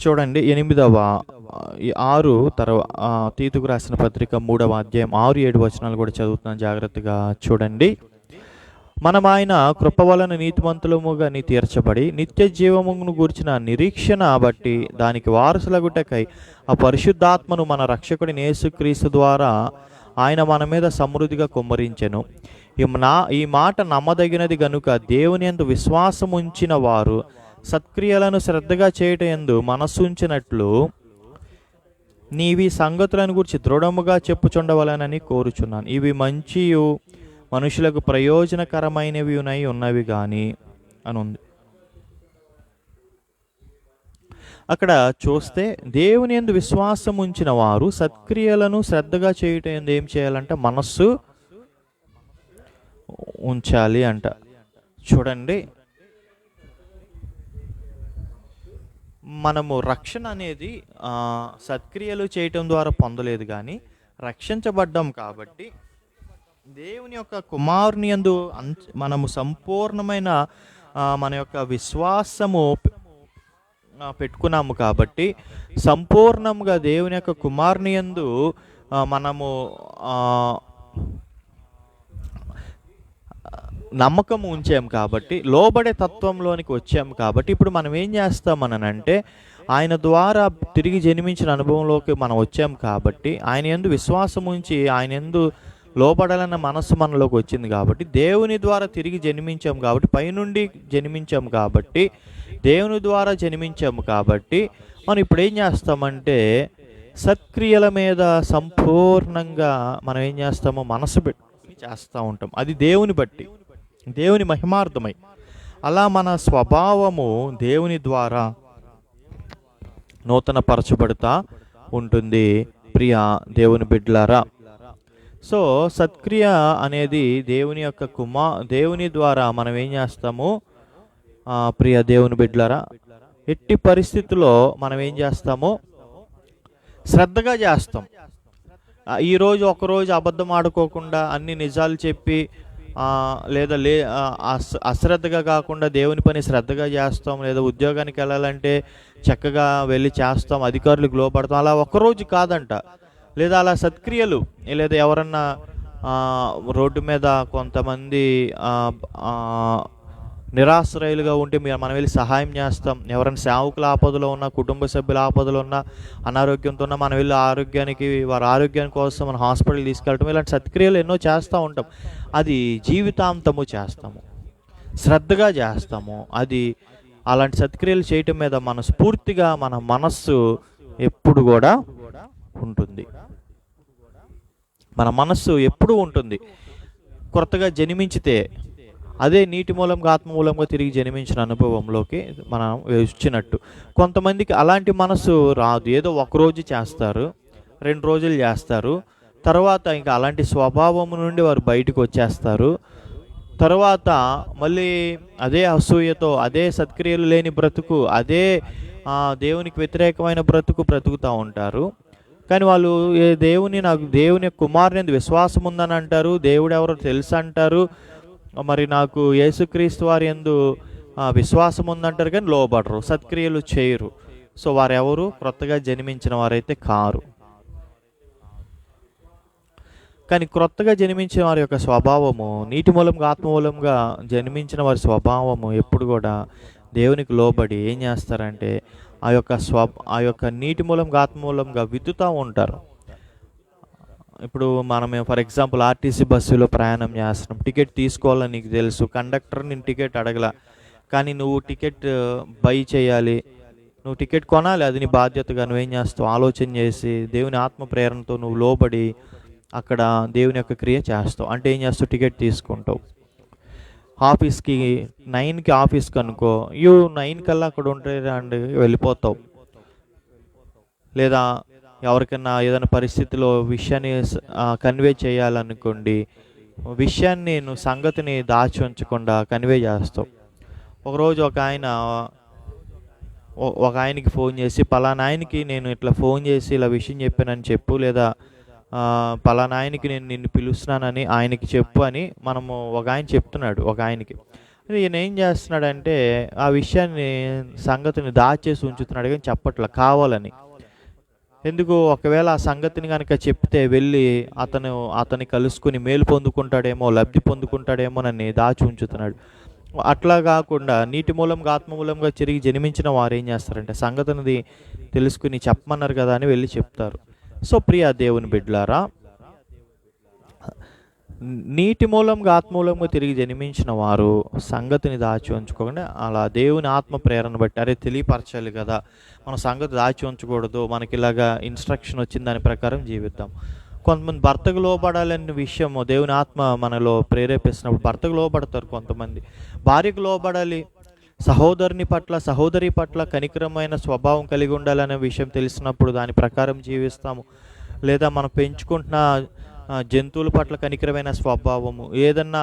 చూడండి 6 తీతుకు రాసిన పత్రిక 3వ అధ్యాయం 6-7 వచనాలు కూడా చదువుతున్నాను, జాగ్రత్తగా చూడండి. మనం ఆయన కృప వలన నీతిమంతులముగా తీర్చబడి నిత్య జీవమును గూర్చిన నిరీక్షణ బట్టి దానికి వారసులగుటకై ఆ పరిశుద్ధాత్మను మన రక్షకుడి యేసుక్రీస్తు ద్వారా ఆయన మన మీద సమృద్ధిగా కుమ్మరించెను. ఈ మాట నమ్మదగినది గనుక దేవుని యందు విశ్వాసం ఉంచిన వారు సత్క్రియలను శ్రద్ధగా చేయటం యందు మనస్సుంచినట్లు నీవి సంగతులను గురించి దృఢముగా చెప్పుచుండవలనని కోరుచున్నాను. ఇవి మంచియు మనుషులకు ప్రయోజనకరమైనవి ఉన్నవి కానీ అని ఉంది. అక్కడ చూస్తే దేవుని యందు విశ్వాసం ఉంచిన వారు సత్క్రియలను శ్రద్ధగా చేయటం యందు ఏం చేయాలంటే మనస్సు ఉంచాలి అంట. చూడండి, మనము రక్షణ అనేది సత్క్రియలు చేయటం ద్వారా పొందలేదు, కానీ రక్షించబడ్డాం కాబట్టి దేవుని యొక్క కుమారుని యందు మనము సంపూర్ణమైన మన యొక్క విశ్వాసము పెట్టుకున్నాము కాబట్టి సంపూర్ణంగా దేవుని యొక్క కుమారుని యందు మనము నమ్మకం ఉంచాము కాబట్టి, లోబడే తత్వంలోనికి వచ్చాము కాబట్టి ఇప్పుడు మనం ఏం చేస్తామనంటే ఆయన ద్వారా తిరిగి జన్మించిన అనుభవంలోకి మనం వచ్చాము కాబట్టి ఆయన యందు విశ్వాసం ఉంచి ఆయన యందు లోబడాలన్న మనస్సు మనలోకి వచ్చింది కాబట్టి, దేవుని ద్వారా తిరిగి జన్మించాము కాబట్టి, పైనుండి జన్మించాము కాబట్టి, దేవుని ద్వారా జన్మించాము కాబట్టి మనం ఇప్పుడు ఏం చేస్తామంటే సత్క్రియల మీద సంపూర్ణంగా మనం ఏం చేస్తామో మనసు పెట్టి చేస్తూ ఉంటాం. అది దేవుని బట్టి, దేవుని మహిమార్థమై. అలా మన స్వభావము దేవుని ద్వారా నూతన పరచబడుతూ ఉంటుంది. ప్రియ దేవుని బిడ్డలారా, సో సత్క్రియ అనేది దేవుని యొక్క దేవుని ద్వారా మనం ఏం చేస్తాము? ప్రియ దేవుని బిడ్డలారా, ఎట్టి పరిస్థితుల్లో మనం ఏం చేస్తాము? శ్రద్ధగా చేస్తాం. ఈరోజు ఒకరోజు అబద్ధం ఆడుకోకుండా అన్ని నిజాలు చెప్పి లేదా అశ్రద్ధగా కాకుండా దేవుని పని శ్రద్ధగా చేస్తాం. లేదా ఉద్యోగానికి వెళ్ళాలంటే చక్కగా వెళ్ళి చేస్తాం, అధికారులకు లోపడతాం. అలా ఒకరోజు కాదంట. లేదా అలా సత్క్రియలు, లేదా ఎవరన్నా రోడ్డు మీద కొంతమంది నిరాశ్రయులుగా ఉంటే మనం వెళ్ళి సహాయం చేస్తాం. ఎవరైనా సేవకుల ఆపదలో ఉన్నా, కుటుంబ సభ్యుల ఆపదలో ఉన్నా, అనారోగ్యంతో ఉన్నా మనం వెళ్ళి వారి ఆరోగ్యం కోసం మన హాస్పిటల్ తీసుకెళ్ళటం, ఇలాంటి సత్క్రియలు ఎన్నో చేస్తూ ఉంటాం. అది జీవితాంతము చేస్తాము, శ్రద్ధగా చేస్తాము. అలాంటి సత్క్రియలు చేయటం మీద మనస్ఫూర్తిగా మన మనస్సు ఎప్పుడు కూడా ఉంటుంది. మన మనస్సు ఎప్పుడూ ఉంటుంది. కొత్తగా జన్మించితే అదే నీటి మూలంగా ఆత్మ మూలంగా తిరిగి జన్మించిన అనుభవంలోకి మనం వచ్చినట్టు. కొంతమందికి అలాంటి మనసు రాదు. ఏదో ఒకరోజు చేస్తారు, 2 రోజులు చేస్తారు, తర్వాత ఇంకా అలాంటి స్వభావం నుండి వారు బయటకు వచ్చేస్తారు. తర్వాత మళ్ళీ అదే అసూయతో, అదే సత్క్రియలు లేని బ్రతుకు, అదే దేవునికి వ్యతిరేకమైన బ్రతుకుతూ ఉంటారు. కానీ వాళ్ళు దేవుని కుమారుని విశ్వాసం ఉందని అంటారు, దేవుడు ఎవరో తెలుసు అంటారు, మరి నాకు యేసుక్రీస్తు వారి యందు విశ్వాసం ఉందంటారు, కానీ లోబడరు, సత్క్రియలు చేయరు. సో వారెవరు క్రొత్తగా జన్మించిన వారైతే కారు. కానీ క్రొత్తగా జన్మించిన వారి యొక్క స్వభావము, నీటి మూలంగా ఆత్మ మూలంగా జన్మించిన వారి స్వభావము ఎప్పుడు కూడా దేవునికి లోబడి ఏం చేస్తారంటే ఆ యొక్క నీటి మూలంగా ఆత్మ మూలంగా విత్తుతూ ఉంటారు. ఇప్పుడు మనం ఫర్ ఎగ్జాంపుల్ ఆర్టీసీ బస్సులో ప్రయాణం చేస్తున్నాం, టికెట్ తీసుకోవాలని నీకు తెలుసు, కండక్టర్ నేను టికెట్ అడగల, కానీ నువ్వు టికెట్ బై చేయాలి, నువ్వు టికెట్ కొనాలి, అది నీ బాధ్యతగా నువ్వేం చేస్తావు, ఆలోచన చేసి దేవుని ఆత్మ ప్రేరణతో నువ్వు లోబడి అక్కడ దేవుని యొక్క క్రియ చేస్తావు. అంటే ఏం చేస్తావు, టికెట్ తీసుకుంటావు. ఆఫీస్కి 9కి ఆఫీస్కి అనుకో, 9 కల్లా అక్కడ ఉంటే అండి వెళ్ళిపోతావు. లేదా ఎవరికైనా ఏదైనా పరిస్థితిలో విషయాన్ని కన్వే చేయాలనుకోండి, విషయాన్ని నువ్వు సంగతిని దాచి ఉంచకుండా కన్వే చేస్తావు. ఒకరోజు ఒక ఆయనకి ఫోన్ చేసి, పలానా ఆయనకి నేను ఇట్లా ఫోన్ చేసి ఇలా విషయం చెప్పానని చెప్పు, లేదా పలానా ఆయనకి నేను నిన్ను పిలుస్తున్నానని ఆయనకి చెప్పు అని ఒక ఆయన చెప్తున్నాడు ఒక ఆయనకి. ఈయన ఏం చేస్తున్నాడంటే ఆ విషయాన్ని సంగతిని దాచేసి ఉంచుతున్నాడు, కానీ చెప్పట్లా కావాలని. ఎందుకు, ఒకవేళ ఆ సంగతిని కనుక చెప్తే వెళ్ళి అతన్ని కలుసుకుని మేలు పొందుకుంటాడేమో, లబ్ధి పొందుకుంటాడేమో నన్ను దాచి ఉంచుతున్నాడు. అట్లా కాకుండా నీటి మూలంగా ఆత్మ మూలంగా తిరిగి జన్మించిన వారు ఏం చేస్తారంటే సంగతిని తెలుసుకుని చెప్పమన్నారు కదా అని వెళ్ళి చెప్తారు. సో ప్రియ దేవుని బిడ్డలారా, నీటి మూలంగా ఆత్మ మూలంగా తిరిగి జన్మించిన వారు సంగతిని దాచి ఉంచుకోకుండా అలా దేవుని ఆత్మ ప్రేరణ బట్టి అరే తెలియపరచాలి కదా, మన సంగతి దాచి ఉంచకూడదు, మనకి ఇలాగా ఇన్స్ట్రక్షన్ వచ్చింది, దాని ప్రకారం జీవిద్దాం. కొంతమంది భర్తకు లోబడాలనే విషయం దేవుని ఆత్మ మనలో ప్రేరేపిస్తున్నప్పుడు భర్తకు లోబడతారు. కొంతమంది భార్యకు లోబడాలి, సహోదరి పట్ల కనికరమైన స్వభావం కలిగి ఉండాలనే విషయం తెలిసినప్పుడు దాని ప్రకారం జీవిస్తాము. లేదా మనం పెంచుకుంటున్న జంతువుల పట్ల కనికరమైన స్వభావము, ఏదన్నా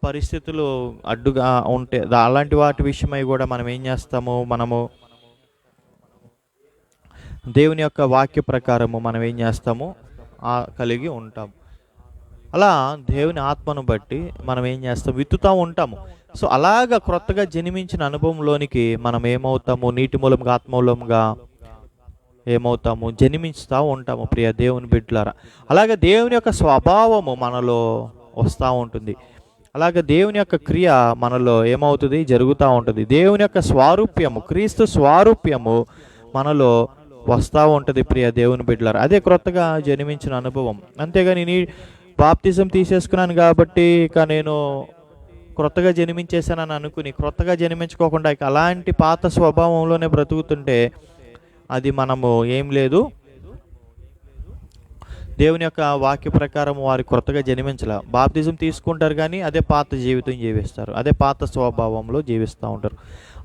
పరిస్థితులు అడ్డుగా ఉంటే అలాంటి వాటి విషయమై కూడా మనం ఏం చేస్తాము, మనము దేవుని యొక్క వాక్య ప్రకారము మనం ఏం చేస్తాము కలిగి ఉంటాము. అలా దేవుని ఆత్మను బట్టి మనం ఏం చేస్తాం, విత్తుతూ ఉంటాము. సో అలాగా క్రొత్తగా జన్మించిన అనుభవంలోనికి మనం ఏమవుతాము, నీటి మూలంగా ఆత్మ మూలంగా ఏమవుతాము, జన్మించుతూ ఉంటాము. ప్రియ దేవుని బిడ్డలారా, అలాగే దేవుని యొక్క స్వభావము మనలో వస్తూ ఉంటుంది. అలాగే దేవుని యొక్క క్రియ మనలో ఏమవుతుంది, జరుగుతూ ఉంటుంది. దేవుని యొక్క స్వారూప్యము, క్రీస్తు స్వారూప్యము మనలో వస్తూ ఉంటుంది. ప్రియ దేవుని బిడ్డలారా, అదే క్రొత్తగా జన్మించిన అనుభవం. అంతేగాని బాప్తిజం తీసేసుకున్నాను కాబట్టి ఇక నేను క్రొత్తగా జన్మించేశానని అనుకుని క్రొత్తగా జన్మించుకోకుండా ఇక అలాంటి పాత స్వభావంలోనే బ్రతుకుతుంటే అది మనము ఏం లేదు, దేవుని యొక్క వాక్య ప్రకారం వారి క్రొత్తగా జన్మించాల. బాప్తిజం తీసుకుంటారు కానీ అదే పాత జీవితం జీవిస్తారు, అదే పాత స్వభావంలో జీవిస్తూ ఉంటారు.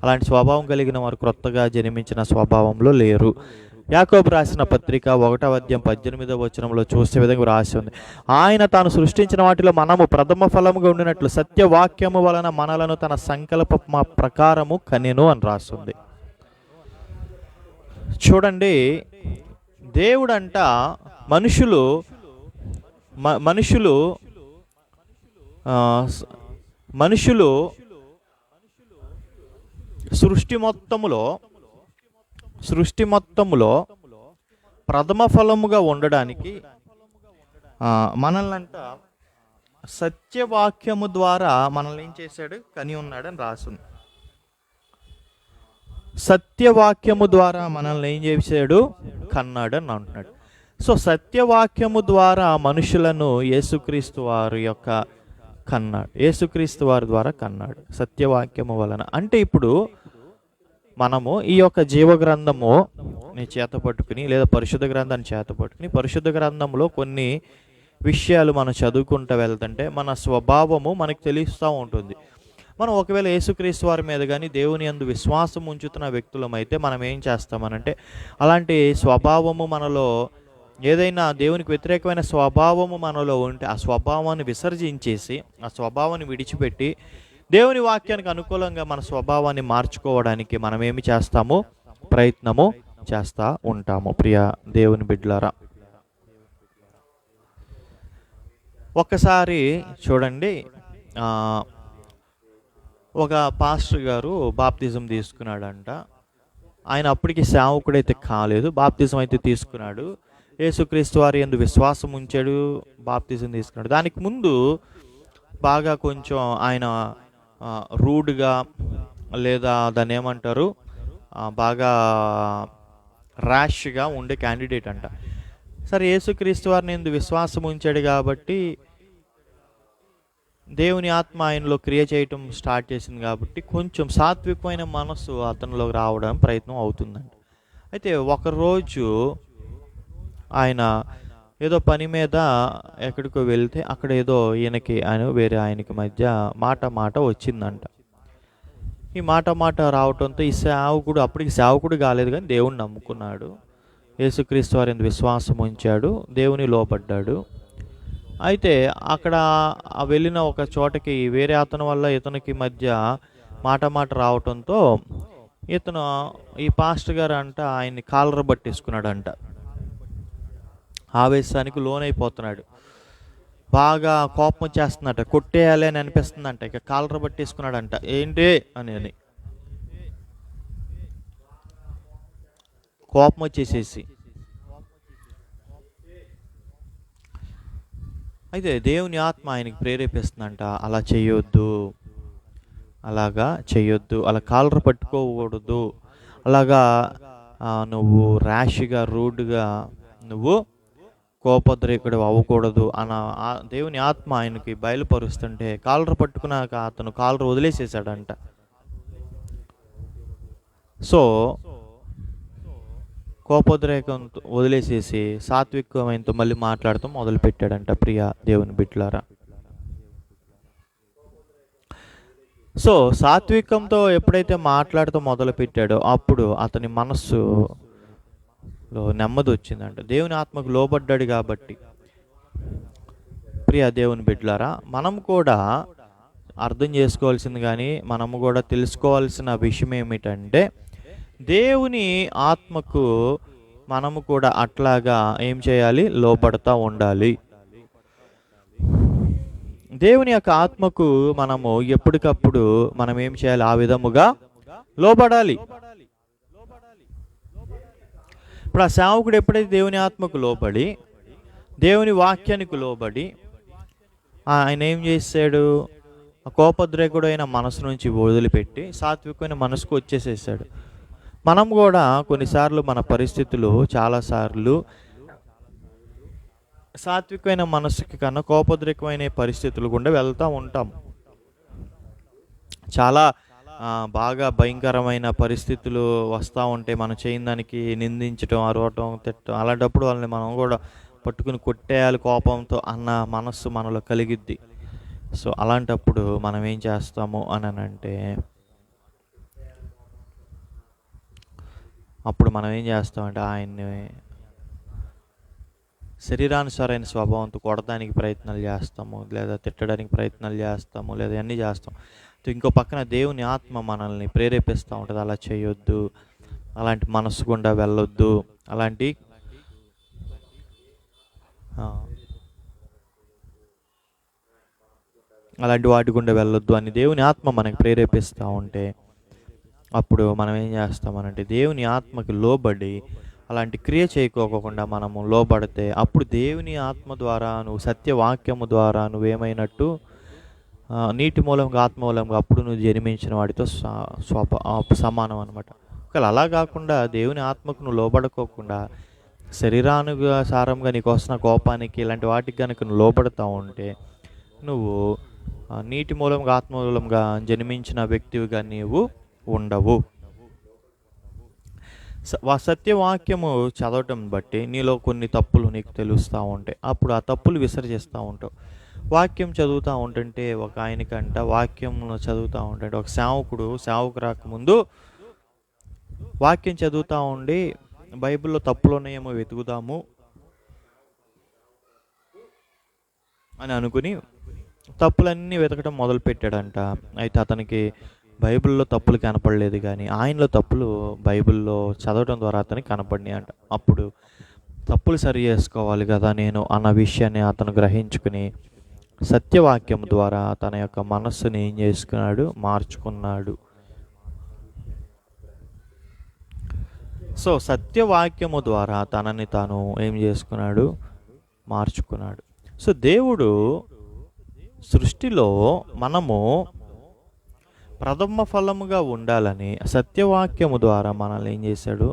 అలాంటి స్వభావం కలిగిన వారు క్రొత్తగా జన్మించిన స్వభావంలో లేరు. యాకోబు రాసిన పత్రిక 1వ అధ్యాయం 18వ వచనంలో చూసే విధంగా రాసి ఉంది, ఆయన తాను సృష్టించిన వాటిలో మనము ప్రథమ ఫలముగా ఉండినట్లు సత్యవాక్యము వలన మనలను తన సంకల్ప ప్రకారము కనెను అని రాస్తుంది. చూడండి, దేవుడంట మనుషులు సృష్టి మొత్తములో ప్రథమ ఫలముగా ఉండడానికి మనల్నంట సత్యవాక్యము ద్వారా మనల్ని ఏం చేశాడు? కని ఉన్నాడని రాసుంది. సత్యవాక్యము ద్వారా మనల్ని ఏం చేశాడు? కన్నాడని అంటున్నాడు. సో సత్యవాక్యము ద్వారా మనుషులను యేసుక్రీస్తు వారి యొక్క కన్నాడు, యేసుక్రీస్తు వారి ద్వారా కన్నాడు సత్యవాక్యము వలన. అంటే ఇప్పుడు మనము ఈ యొక్క జీవగ్రంథము చేత పట్టుకుని లేదా పరిశుద్ధ గ్రంథాన్ని చేత పట్టుకుని పరిశుద్ధ గ్రంథంలో కొన్ని విషయాలు మనం చదువుకుంటూ వెళ్తుంటే మన స్వభావము మనకు తెలుస్తూ ఉంటుంది. మనం ఒకవేళ యేసుక్రీస్తు వారి మీద కానీ దేవుని యందు విశ్వాసం ఉంచుతున్న వ్యక్తులమైతే మనం ఏం చేస్తామనంటే అలాంటి స్వభావము మనలో ఏదైనా దేవునికి వ్యతిరేకమైన స్వభావము మనలో ఉంటే ఆ స్వభావాన్ని విసర్జించేసి ఆ స్వభావాన్ని విడిచిపెట్టి దేవుని వాక్యానికి అనుకూలంగా మన స్వభావాన్ని మార్చుకోవడానికి మనం ఏమి చేస్తాము? ప్రయత్నము చేస్తూ ఉంటాము. ప్రియ దేవుని బిడ్డలారా, ఒక్కసారి చూడండి, ఒక పాస్టర్ గారు బాప్తిజం తీసుకున్నాడంట. ఆయన అప్పటికి సేవకుడైతే కాలేదు, బాప్తిజం అయితే తీసుకున్నాడు. యేసుక్రీస్తు వారి యందు విశ్వాసం ఉంచాడు, బాప్తిజం తీసుకున్నాడు. దానికి ముందు బాగా కొంచెం ఆయన రూడ్గా లేదా దాన్ని ఏమంటారు బాగా ర్యాష్గా ఉండే క్యాండిడేట్ అంట. సరే యేసుక్రీస్తు వారిని యందు విశ్వాసం ఉంచాడు కాబట్టి దేవుని ఆత్మ ఆయనలో క్రియ చేయటం స్టార్ట్ చేసింది కాబట్టి కొంచెం సాత్వికమైన మనస్సు అతనిలోకి రావడం ప్రయత్నం అవుతుందండి. అయితే ఒకరోజు ఆయన ఏదో పని మీద ఎక్కడికో వెళ్తే అక్కడ ఏదో ఈయనకి వేరే ఆయనకి మధ్య మాట వచ్చిందంట. ఈ మాట రావటంతో ఈ సేవకుడు అప్పటికి సేవకుడు కాలేదు కానీ దేవుణ్ణి నమ్ముకున్నాడు, యేసుక్రీస్తు వారి విశ్వాసం ఉంచాడు, దేవుని లోపడ్డాడు. అయితే అక్కడ వెళ్ళిన ఒక చోటకి వేరే అతని వల్ల ఇతనికి మధ్య మాట రావటంతో ఇతను ఈ పాస్టర్ గారు అంట ఆయన్ని కాలర పట్టేసుకున్నాడంట. ఆవేశానికి లోనైపోతున్నాడు, బాగా కోపం వచ్చేస్తుందట, కొట్టేయాలి అని అనిపిస్తుందంట. ఇక కాలర పట్టేసుకున్నాడంట. ఏంటి అని కోపం వచ్చేసేసి. అయితే దేవుని ఆత్మ ఆయనకి ప్రేరేపిస్తుందంట, అలా చేయొద్దు, అలాగా చేయొద్దు, అలా కాలర పట్టుకోకూడదు, అలాగా నువ్వు ర్యాష్గా రూడ్గా నువ్వు కోపద్రేకుడు అవ్వకూడదు అన్న దేవుని ఆత్మ ఆయనకి బయలుపరుస్తుంటే కాలర్ పట్టుకున్నాక అతను కాలర్ వదిలేసేసాడంట. సో కోపోద్రేకంతో వదిలేసేసి సాత్వికమైనతో మళ్ళీ మాట్లాడుతూ మొదలుపెట్టాడంట. ప్రియ దేవుని బిడ్డలారా, సో సాత్వికంతో ఎప్పుడైతే మాట్లాడుతూ మొదలు పెట్టాడో అప్పుడు అతని మనస్సులో నెమ్మది వచ్చిందంట. దేవుని ఆత్మకు లోబడ్డాడు కాబట్టి. ప్రియ దేవుని బిడ్డలారా, మనం కూడా అర్థం చేసుకోవాల్సింది కానీ మనము కూడా తెలుసుకోవాల్సిన విషయం ఏమిటంటే దేవుని ఆత్మకు మనము కూడా అట్లాగా ఏం చేయాలి? లోబడతా ఉండాలి. దేవుని యొక్క ఆత్మకు మనము ఎప్పటికప్పుడు మనం ఏం చేయాలి? ఆ విధముగా లోబడాలి. ఇప్పుడు ఆ సేవకుడు ఎప్పుడైతే దేవుని ఆత్మకు లోబడి దేవుని వాక్యానికి లోబడి ఆయన ఏం చేశాడు? కోపద్రేకుడు అయిన మనసు నుంచి వదిలిపెట్టి సాత్వికమైన మనసుకు వచ్చేసేసాడు. మనం కూడా కొన్నిసార్లు మన పరిస్థితులు చాలాసార్లు సాత్వికమైన మనసుకి కన్నా కోపద్రేకమైన పరిస్థితులు గుండా వెళ్తూ ఉంటాం. చాలా బాగా భయంకరమైన పరిస్థితులు వస్తూ ఉంటాయి. మనం చేయని దానికి నిందించడం, అరవటం, తిట్టడం, అలాంటప్పుడు వాళ్ళని మనం కూడా పట్టుకుని కొట్టేయాలి కోపంతో అన్న మనస్సు మనలో కలిగిద్ది. సో అలాంటప్పుడు మనం ఏం చేస్తాము అని అంటే అప్పుడు మనం ఏం చేస్తామంటే ఆయన్ని శరీరానుసారైన స్వభావంతో కొడడానికి ప్రయత్నాలు చేస్తాము, లేదా తిట్టడానికి ప్రయత్నాలు చేస్తాము, లేదా అన్నీ చేస్తాం. ఇంకో పక్కన దేవుని ఆత్మ మనల్ని ప్రేరేపిస్తూ ఉంటుంది, అలా చేయొద్దు, అలాంటి మనస్సు గుండా వెళ్ళొద్దు, అలాంటి వాటి గుండా వెళ్ళొద్దు అని దేవుని ఆత్మ మనకి ప్రేరేపిస్తూ ఉంటే అప్పుడు మనం ఏం చేస్తామనంటే దేవుని ఆత్మకి లోబడి అలాంటి క్రియ చేయకోకుండా మనము లోబడితే అప్పుడు దేవుని ఆత్మ ద్వారా నువ్వు సత్యవాక్యము ద్వారా నువ్వేమైనట్టు నీటి మూలంగా ఆత్మ మూలంగా అప్పుడు నువ్వు జన్మించిన వాడితో సమానం అనమాట. ఒకవేళ అలా కాకుండా దేవుని ఆత్మకు నువ్వు లోబడుకోకుండా శరీరానుసారంగా నీకు వస్తున్న కోపానికి ఇలాంటి వాటికి కనుక నువ్వు లోబడుతూ ఉంటే నువ్వు నీటి మూలంగా ఆత్మ మూలంగా జన్మించిన వ్యక్తివిగా నీవు ఉండవు. సత్యవాక్యము చదవటం బట్టి నీలో కొన్ని తప్పులు నీకు తెలుస్తూ ఉంటాయి. అప్పుడు ఆ తప్పులు విసర్జిస్తూ ఉంటావు. వాక్యం చదువుతూ ఉంటుంటే ఒక ఆయనకంట వాక్యం చదువుతూ ఉంటుంటే ఒక సేవకు రాకముందు వాక్యం చదువుతూ ఉండి బైబిల్లో తప్పులు ఉన్నాయేమో వెతుకుదాము అని అనుకుని తప్పులన్నీ వెతకడం మొదలుపెట్టాడంట. అయితే అతనికి బైబిల్లో తప్పులు కనపడలేదు, కానీ ఆయనలో తప్పులు బైబిల్లో చదవడం ద్వారా అతనికి కనపడినాయి అంట. అప్పుడు తప్పులు సరి చేసుకోవాలి కదా నేను అన్న విషయాన్ని అతను గ్రహించుకుని సత్యవాక్యం ద్వారా తన యొక్క మనస్సుని ఏం చేసుకున్నాడు, మార్చుకున్నాడు. సో సత్యవాక్యము ద్వారా తనని తాను ఏం చేసుకున్నాడు, మార్చుకున్నాడు. సో దేవుడు సృష్టిలో మనము ప్రథమ ఫలముగా ఉండాలని సత్యవాక్యము ద్వారా మనల్ని ఏం చేశాడు,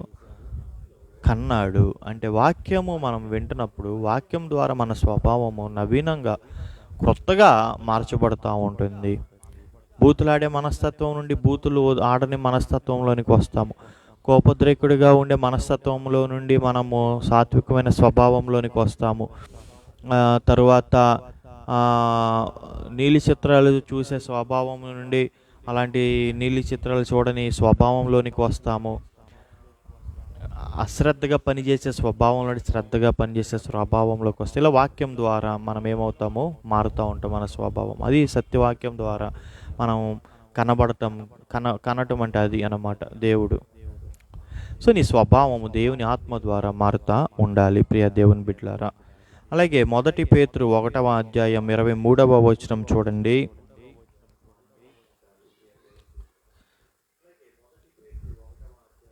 కన్నాడు. అంటే వాక్యము మనం వింటున్నప్పుడు వాక్యం ద్వారా మన స్వభావము నవీనంగా కొత్తగా మార్చబడుతూ ఉంటుంది. బూతులాడే మనస్తత్వం నుండి బూతులు ఆడని మనస్తత్వంలోనికి వస్తాము. కోపద్రేకుడిగా ఉండే మనస్తత్వంలో నుండి మనము సాత్వికమైన స్వభావంలోనికి వస్తాము. తరువాత నీలి చిత్రాలు చూసే స్వభావం నుండి అలాంటి నీలి చిత్రాలు చూడని స్వభావంలోనికి వస్తాము. అశ్రద్ధగా పనిచేసే స్వభావంలో శ్రద్ధగా పనిచేసే స్వభావంలోకి వస్తే ఇలా వాక్యం ద్వారా మనం ఏమవుతామో మారుతూ ఉంటాం మన స్వభావం. అది సత్యవాక్యం ద్వారా మనం కనటం అంటే అది అన్నమాట దేవుడు. సో నీ స్వభావము దేవుని ఆత్మ ద్వారా మారుతూ ఉండాలి ప్రియ దేవుని బిడ్డలారా. అలాగే 1 పేతురు 1వ అధ్యాయం 23వ వచనం చూడండి.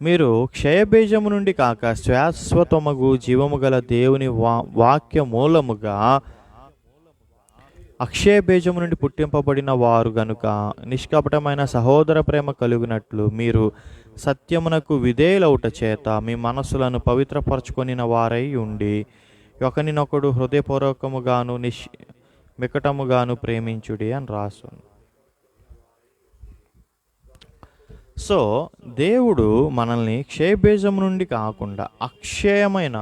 మీరు క్షయబీజము నుండి కాక శాశ్వతమగు జీవము గల దేవుని వాక్య మూలముగా అక్షయ బీజము నుండి పుట్టింపబడిన వారు గనుక నిష్కపటమైన సహోదర ప్రేమ కలుగునట్లు మీరు సత్యమునకు విధేయులవుట చేత మీ మనస్సులను పవిత్రపరచుకొనిన వారై ఉండి ఒకరినొకడు హృదయపూర్వకముగాను మికటముగాను ప్రేమించుడి అని రాస్తుంది. సో దేవుడు మనల్ని క్షయబీజం నుండి కాకుండా అక్షయమైన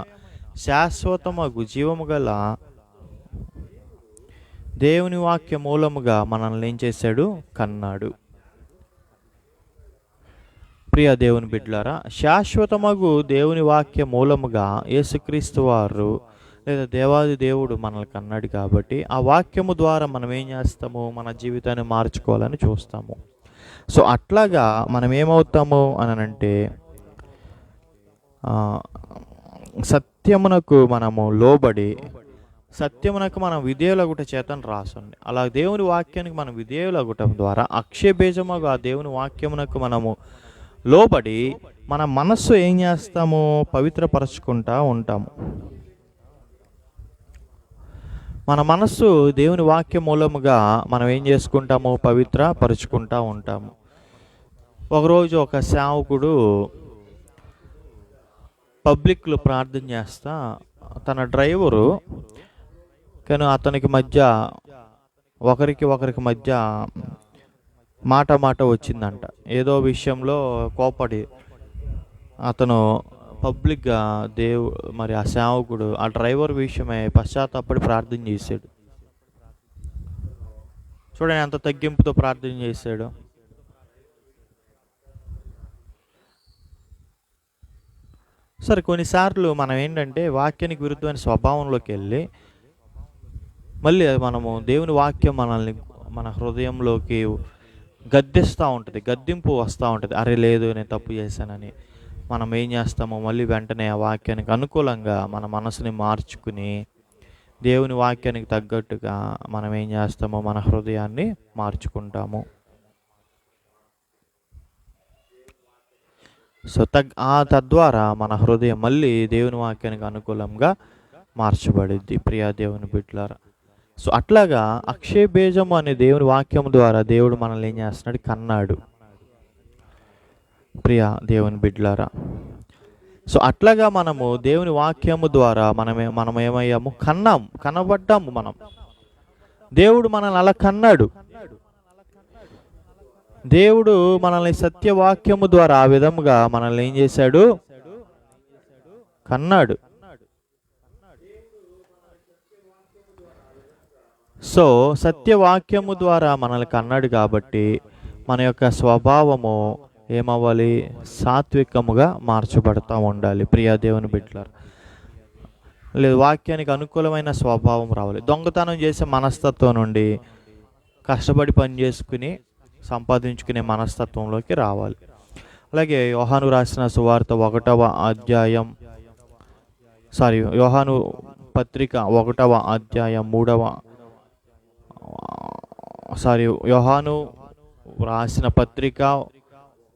శాశ్వతమగు జీవము గల దేవుని వాక్య మూలముగా మనల్ని ఏం చేశాడు, కన్నాడు. ప్రియ దేవుని బిడ్డలారా, శాశ్వతమగు దేవుని వాక్య మూలముగా యేసుక్రీస్తు వారు లేదా దేవాది దేవుడు మనల్ని కన్నాడు కాబట్టి ఆ వాక్యము ద్వారా మనం ఏం చేస్తాము, మన జీవితాన్ని మార్చుకోవాలని చూస్తాము. సో అట్లాగా మనం ఏమవుతాము అని అంటే సత్యమునకు మనము లోబడి సత్యమునకు మనం విధేయులగుట చేతను రాసుంది. అలా దేవుని వాక్యానికి మనం విధేయులగుటం ద్వారా అక్షయ బీజముగా ఆ దేవుని వాక్యమునకు మనము లోబడి మన మనస్సు ఏం చేస్తాము, పవిత్రపరచుకుంటా ఉంటాము. మన మనస్సు దేవుని వాక్య మూలముగా మనం ఏం చేసుకుంటాము, పవిత్రపరుచుకుంటా ఉంటాము. ఒకరోజు ఒక సేవకుడు పబ్లిక్లో ప్రార్థన చేస్తా తన డ్రైవరు కానీ అతనికి మధ్య ఒకరికి మధ్య మాట వచ్చిందంట. ఏదో విషయంలో కోపడి అతను పబ్లిక్గా మరి ఆ సేవకుడు ఆ డ్రైవర్ విషయమై పశ్చాత్తాపడి ప్రార్థన చేశాడు. చూడండి ఎంత తగ్గింపుతో ప్రార్థన చేశాడు. సరే కొన్నిసార్లు మనం ఏంటంటే వాక్యానికి విరుద్ధమైన స్వభావంలోకి వెళ్ళి మళ్ళీ మనము దేవుని వాక్యం మనల్ని మన హృదయంలోకి గద్దిస్తూ ఉంటుంది, గద్దింపు వస్తూ ఉంటుంది. అరే లేదు నేను తప్పు చేశానని మనం ఏం చేస్తామో మళ్ళీ వెంటనే ఆ వాక్యానికి అనుకూలంగా మన మనసుని మార్చుకుని దేవుని వాక్యానికి తగ్గట్టుగా మనం ఏం చేస్తామో మన హృదయాన్ని మార్చుకుంటాము. సో తద్వారా మన హృదయం మళ్ళీ దేవుని వాక్యానికి అనుకూలంగా మార్చబడిద్ది ప్రియా దేవుని బిడ్డలారా. సో అట్లాగా అక్షయ బీజము అనే దేవుని వాక్యం ద్వారా దేవుడు మనల్ని ఏం చేస్తున్నాడు? కన్నాడు ప్రియా దేవుని బిడ్డలారా. సో అట్లాగా మనము దేవుని వాక్యము ద్వారా మనం ఏమయ్యాము? కనబడ్డాము. దేవుడు మనల్ని అలా కన్నాడు. దేవుడు మనల్ని సత్యవాక్యము ద్వారా ఆ విధముగా మనల్ని ఏం చేశాడు? కన్నాడు. సో సత్యవాక్యము ద్వారా మనల్ని కన్నాడు కాబట్టి మన యొక్క స్వభావము ఏమవ్వాలి? సాత్వికముగా మార్చబడతా ఉండాలి ప్రియా దేవుని బిడ్డలారా. లేదు, వాక్యానికి అనుకూలమైన స్వభావం రావాలి. దొంగతనం చేసే మనస్తత్వం నుండి కష్టపడి పని చేసుకుని సంపాదించుకునే మనస్తత్వంలోకి రావాలి. అలాగే యోహాను రాసిన సువార్త 1వ అధ్యాయం యోహాను పత్రిక 1వ అధ్యాయం యోహాను రాసిన పత్రిక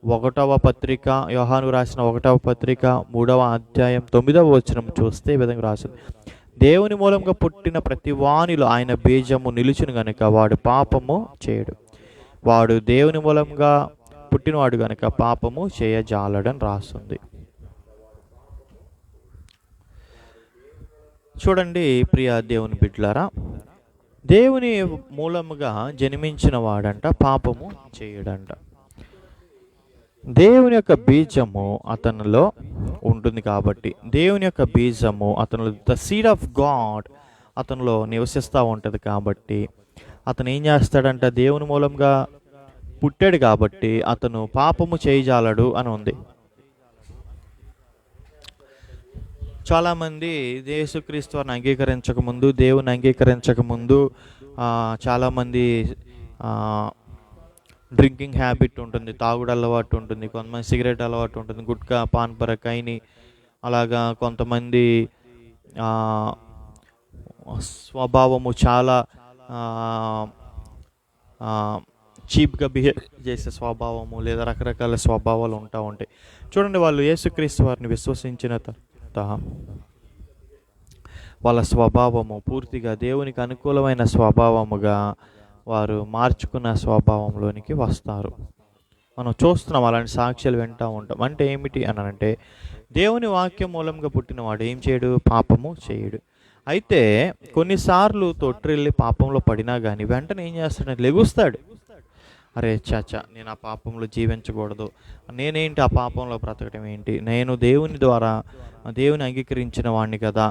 1వ పత్రిక యోహాను రాసిన 1వ పత్రిక 3వ అధ్యాయం 9వ వచనం చూస్తే ఈ విధంగా రాసింది: దేవుని మూలంగా పుట్టిన ప్రతి వానిలో ఆయన బీజము నిలుచును గనుక వాడు పాపము చేయడు. వాడు దేవుని మూలంగా పుట్టినవాడు గనుక పాపము చేయజాలడని రాస్తుంది. చూడండి ప్రియా దేవుని బిడ్డలారా, దేవుని మూలముగా జన్మించిన వాడంట పాపము చేయడంట. దేవుని యొక్క బీజము అతనిలో ఉంటుంది కాబట్టి, దేవుని యొక్క బీజము అతనిలో, ద సీడ్ ఆఫ్ గాడ్ అతనిలో నివసిస్తూ ఉంటుంది కాబట్టి అతను ఏం చేస్తాడంట? దేవుని మూలంగా పుట్టాడు కాబట్టి అతను పాపము చేయజాలడు అని ఉంది. చాలామంది యేసుక్రీస్తు వారిని అంగీకరించకముందు, దేవుని అంగీకరించకముందు చాలామంది డ్రింకింగ్ హ్యాబిట్ ఉంటుంది, తాగుడు అలవాటు ఉంటుంది, కొంతమంది సిగరెట్ అలవాటు ఉంటుంది, గుట్కా, పాన్ పరకైని, అలాగా కొంతమంది స్వభావము చాలా చీప్గా బిహేవ్ చేసే స్వభావము లేదా రకరకాల స్వభావాలు ఉంటాయి. చూడండి, వాళ్ళు యేసుక్రీస్తు వారిని విశ్వసించిన తర్వాత వాళ్ళ స్వభావము పూర్తిగా దేవునికి అనుకూలమైన స్వభావముగా వారు మార్చుకున్న స్వభావంలోనికి వస్తారు. మనం చూస్తున్నాం, అలాంటి సాక్ష్యాలు వింటూ ఉంటాం. అంటే ఏమిటి అని అంటే, దేవుని వాక్యం మూలంగా పుట్టినవాడు ఏం చేయడు? పాపము చేయడు. అయితే కొన్నిసార్లు తొట్టిల్లి పాపంలో పడినా కానీ వెంటనే ఏం చేస్తాడంటే లెగుస్తాడు. అరే చాచా, నేను ఆ పాపంలో జీవించకూడదు, నేనేంటి ఆ పాపంలో బ్రతకడం ఏంటి, నేను దేవుని ద్వారా దేవుని అంగీకరించిన వాడిని కదా,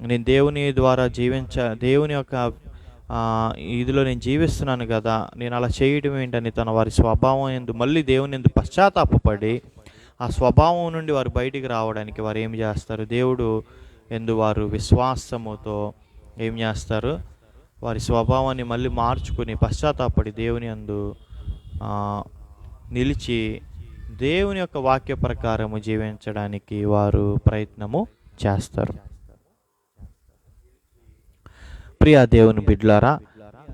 నేను దేవుని ద్వారా దేవుని యొక్క ఇదిలో నేను జీవిస్తున్నాను కదా, నేను అలా చేయడం ఏంటని తన వారి స్వభావం ఎందు మళ్ళీ దేవుని ఎందు పశ్చాత్తాపపడి ఆ స్వభావం నుండి వారు బయటికి రావడానికి వారు ఏం చేస్తారు? దేవుడు ఎందు వారు విశ్వాసముతో ఏం చేస్తారు? వారి స్వభావాన్ని మళ్ళీ మార్చుకుని పశ్చాత్తాపడి దేవుని యందు నిలిచి దేవుని యొక్క వాక్య ప్రకారము జీవించడానికి వారు ప్రయత్నము చేస్తారు. ప్రియా దేవుని బిడ్డలారా,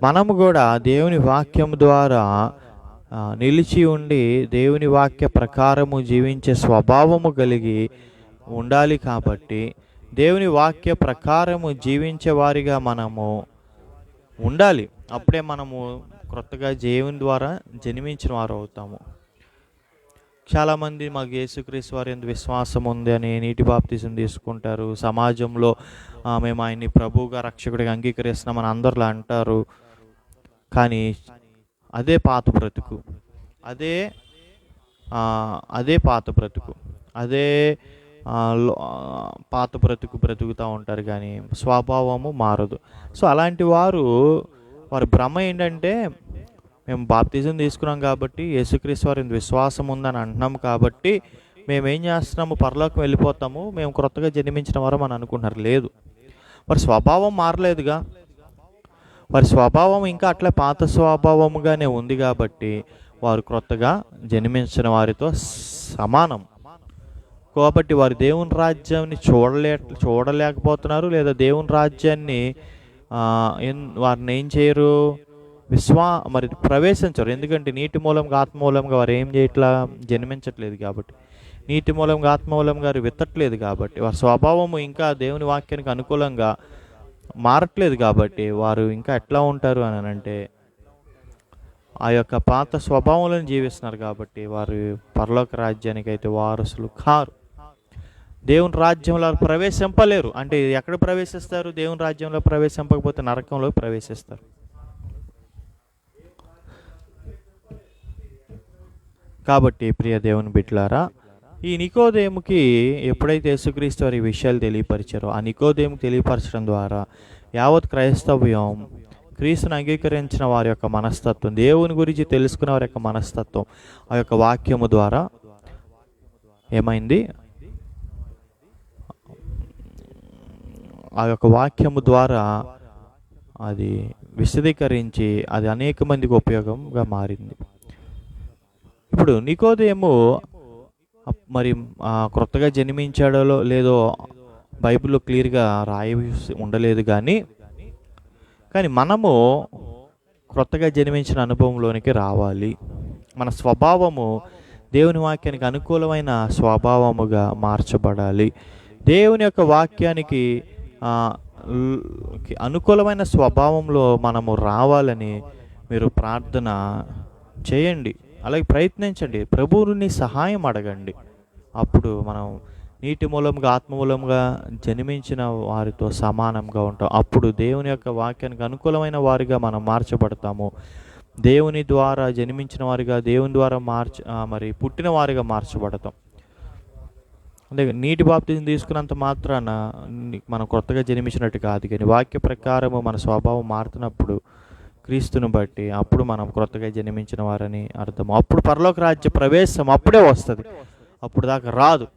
మనము కూడా దేవుని వాక్యం ద్వారా నిలిచి ఉండి దేవుని వాక్య ప్రకారము జీవించే స్వభావము కలిగి ఉండాలి. కాబట్టి దేవుని వాక్య ప్రకారము జీవించే వారిగా మనము ఉండాలి. అప్పుడే మనము క్రొత్తగా దేవుని ద్వారా జన్మించిన వారు అవుతాము. చాలామంది మాకు యేసుక్రీస్తు వారి యందు విశ్వాసం ఉంది అని నీటి బాప్తిజం తీసుకుంటారు. సమాజంలో మేము ఆయన్ని ప్రభువుగా రక్షకుడిగా అంగీకరిస్తున్నామని అందరిలో అంటారు. కానీ అదే పాత బ్రతుకు, అదే పాత బ్రతుకు, పాత బ్రతుకుతూ ఉంటారు, కానీ స్వభావము మారదు. సో అలాంటి వారి భ్రమ ఏంటంటే, మేము బాప్తిజం తీసుకున్నాం కాబట్టి, యేసుక్రీస్తు వారి విశ్వాసం ఉందని అంటున్నాము కాబట్టి మేమేం చేస్తున్నాము? పరలోకం వెళ్ళిపోతాము, మేము క్రొత్తగా జన్మించిన వారు అని అనుకుంటున్నారు. లేదు, వారి స్వభావం మారలేదుగా. వారి స్వభావం ఇంకా అట్లా పాత స్వభావముగానే ఉంది కాబట్టి వారు క్రొత్తగా జన్మించిన వారితో సమానం. కాబట్టి వారు దేవుని రాజ్యాన్ని చూడలేకపోతున్నారు, లేదా దేవుని రాజ్యాన్ని వారిని ఏం చేయరు? ప్రవేశించరు. ఎందుకంటే నీటి మూలంగా ఆత్మ మూలంగా వారు ఏం చేయట్లా? జన్మించట్లేదు కాబట్టి. నీటి మూలంగా ఆత్మ మూలంగా విత్తట్లేదు కాబట్టి, వారి స్వభావము ఇంకా దేవుని వాక్యానికి అనుకూలంగా మారట్లేదు కాబట్టి వారు ఇంకా ఎట్లా ఉంటారు అని అంటే ఆ యొక్క పాత స్వభావంలో జీవిస్తున్నారు కాబట్టి వారు పరలోక రాజ్యానికి అయితే వారసులు కారు. దేవుని రాజ్యంలో ప్రవేశింపలేరు. అంటే ఎక్కడ ప్రవేశిస్తారు? దేవుని రాజ్యంలో ప్రవేశింపకపోతే నరకంలో ప్రవేశిస్తారు. కాబట్టి ప్రియ దేవుని బిడ్డలారా, ఈ నికోదేముకి ఎప్పుడైతే యేసుక్రీస్తు వారి విషయాలు తెలియపరిచారో, ఆ నికోదేముకి తెలియపరచడం ద్వారా యావత్ క్రైస్తవ్యం క్రీస్తుని అంగీకరించిన వారి యొక్క మనస్తత్వం, దేవుని గురించి తెలుసుకున్న వారి యొక్క మనస్తత్వం ఆ యొక్క వాక్యము ద్వారా ఏమైంది? ఆ యొక్క వాక్యము ద్వారా అది విశదీకరించి అది అనేక మందికి ఉపయోగంగా మారింది. ఇప్పుడు నికోదేము మరి క్రొత్తగా జన్మించాడో లేదో బైబిల్లో క్లియర్గా రాయవలసి ఉండలేదు, కానీ మనము క్రొత్తగా జన్మించిన అనుభవంలోనికి రావాలి. మన స్వభావము దేవుని వాక్యానికి అనుకూలమైన స్వభావముగా మార్చబడాలి. దేవుని యొక్క వాక్యానికి అనుకూలమైన స్వభావంలో మనము రావాలని మీరు ప్రార్థన చేయండి, అలాగే ప్రయత్నించండి, ప్రభువుని సహాయం అడగండి. అప్పుడు మనం నీటి మూలంగా ఆత్మ మూలంగా జన్మించిన వారితో సమానంగా ఉంటాం. అప్పుడు దేవుని యొక్క వాక్యానికి అనుకూలమైన వారిగా మనం మార్చబడతాము. దేవుని ద్వారా జన్మించిన వారిగా, దేవుని ద్వారా మరి పుట్టిన వారిగా మార్చబడతాం. అంటే నీటి బాప్తిజం తీసుకున్నంత మాత్రాన మనం కొత్తగా జన్మించినట్టు కాదు, కానీ వాక్య ప్రకారము మన స్వభావం మారుతున్నప్పుడు క్రీస్తుని బట్టి అప్పుడు మనం క్రొత్తగా జన్మించిన వారని అర్థం. అప్పుడు పరలోక రాజ్య ప్రవేశం అప్పుడే వస్తుంది, అప్పుడు దాకా రాదు.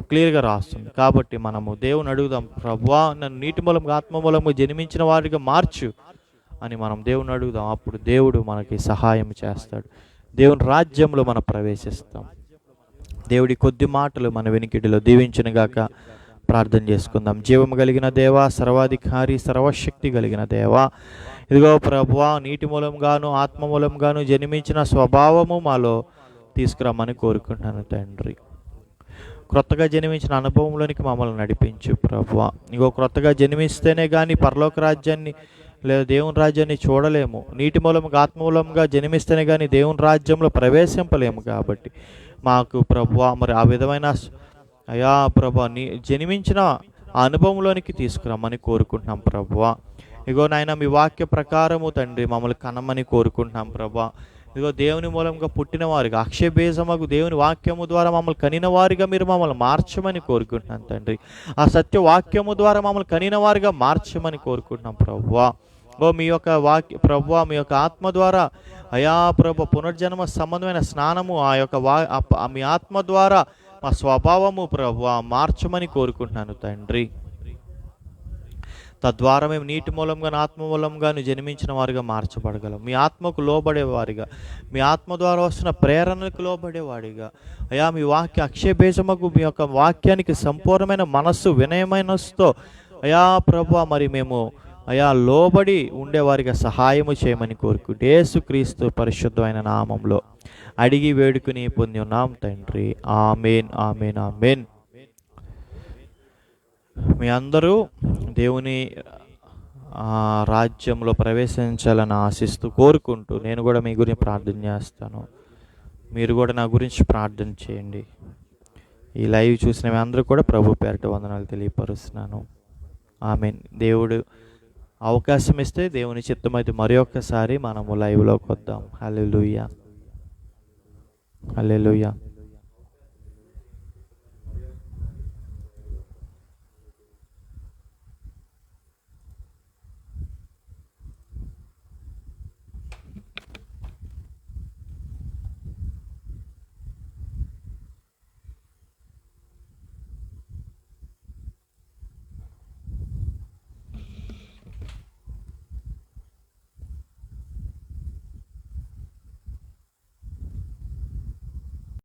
క్లియర్గా రాస్తుంది. కాబట్టి మనము దేవుని అడుగుదాం, ప్రభువా నన్ను నీటి మూలంగా ఆత్మ మూలంగా జన్మించిన వారిగా మార్చు అని మనం దేవుని అడుగుదాం. అప్పుడు దేవుడు మనకి సహాయం చేస్తాడు. దేవుని రాజ్యంలో మనం ప్రవేశిస్తాం. దేవుడి కొద్ది మాటలు మన వెనికిడిలో దీవించునుగాక. ప్రార్థన చేసుకుందాం. జీవము కలిగిన దేవా, సర్వాధికారి, సర్వశక్తి కలిగిన దేవా, ఇదిగో ప్రభువా నీటి మూలంగాను ఆత్మ మూలంగాను జన్మించిన స్వభావము మాలో తీసుకురమ్మని కోరుకుంటున్నాను తండ్రి. క్రొత్తగా జన్మించిన అనుభవంలోనికి మమ్మల్ని నడిపించు ప్రభువా. ఇగో క్రొత్తగా జన్మిస్తేనే కానీ పరలోక రాజ్యాన్ని లేదా దేవుని రాజ్యాన్ని చూడలేము. నీటి మూలంగా ఆత్మ మూలంగా జన్మిస్తేనే కానీ దేవుని రాజ్యంలో ప్రవేశింపలేము. కాబట్టి మాకు ప్రభువా మరి ఆ విధమైన అయా ప్రభా జన్మించిన అనుభవంలోనికి తీసుకురమ్మని కోరుకుంటున్నాం ప్రభువా. ఇగో నాయన మీ వాక్య ప్రకారము తండ్రి మమ్మల్ని కనమని కోరుకుంటున్నాం ప్రభా. ఇదిగో దేవుని మూలంగా పుట్టిన వారిగా, అక్షయబేజమగు దేవుని వాక్యము ద్వారా మమ్మల్ని కనిన వారిగా మీరు మమ్మల్ని మార్చమని కోరుకుంటున్నాను తండ్రి. ఆ సత్య వాక్యము ద్వారా మమ్మల్ని కనిన వారిగా మార్చమని కోరుకుంటున్నాం ప్రభువా. ఓ మీ యొక్క వాక్య ప్రభువా, మీ యొక్క ఆత్మ ద్వారా అయా ప్రభు పునర్జన్మ సంబంధమైన స్నానము ఆ యొక్క మీ ఆత్మ ద్వారా మా స్వభావము ప్రభువా మార్చమని కోరుకుంటున్నాను తండ్రి. తద్వారా మేము నీటి మూలంగా ఆత్మ మూలంగాను జన్మించిన వారిగా మార్చబడగలం. మీ ఆత్మకు లోబడేవారిగా, మీ ఆత్మ ద్వారా వస్తున్న ప్రేరణలకు లోబడేవాడిగా, అయా మీ వాక్య అక్షయబేజమగు మీ యొక్క వాక్యానికి సంపూర్ణమైన మనస్సు వినయమైనతో అయా ప్రభువా మరి మేము అయా లోబడి ఉండేవారిగా సహాయము చేయమని కోరుకుంటే యేసుక్రీస్తు పరిశుద్ధమైన నామంలో అడిగి వేడుకుని పొంది ఉన్నాం తండ్రి. ఆమేన్, ఆమేన్, ఆమేన్. మీ అందరూ దేవుని రాజ్యంలో ప్రవేశించాలని ఆశిస్తూ కోరుకుంటూ నేను కూడా మీ గురించి ప్రార్థన చేస్తాను. మీరు కూడా నా గురించి ప్రార్థన చేయండి. ఈ లైవ్ చూసిన మీ అందరూ కూడా ప్రభు పేరిట వందనాలు తెలియపరుస్తున్నాను. ఆమేన్. దేవుడు అవకాశం ఇస్తే దేవుని చిత్తమైతే మరి ఒక్కసారి మనము లైవ్లోకి వద్దాం. హల్లెలూయా, హల్లెలూయా.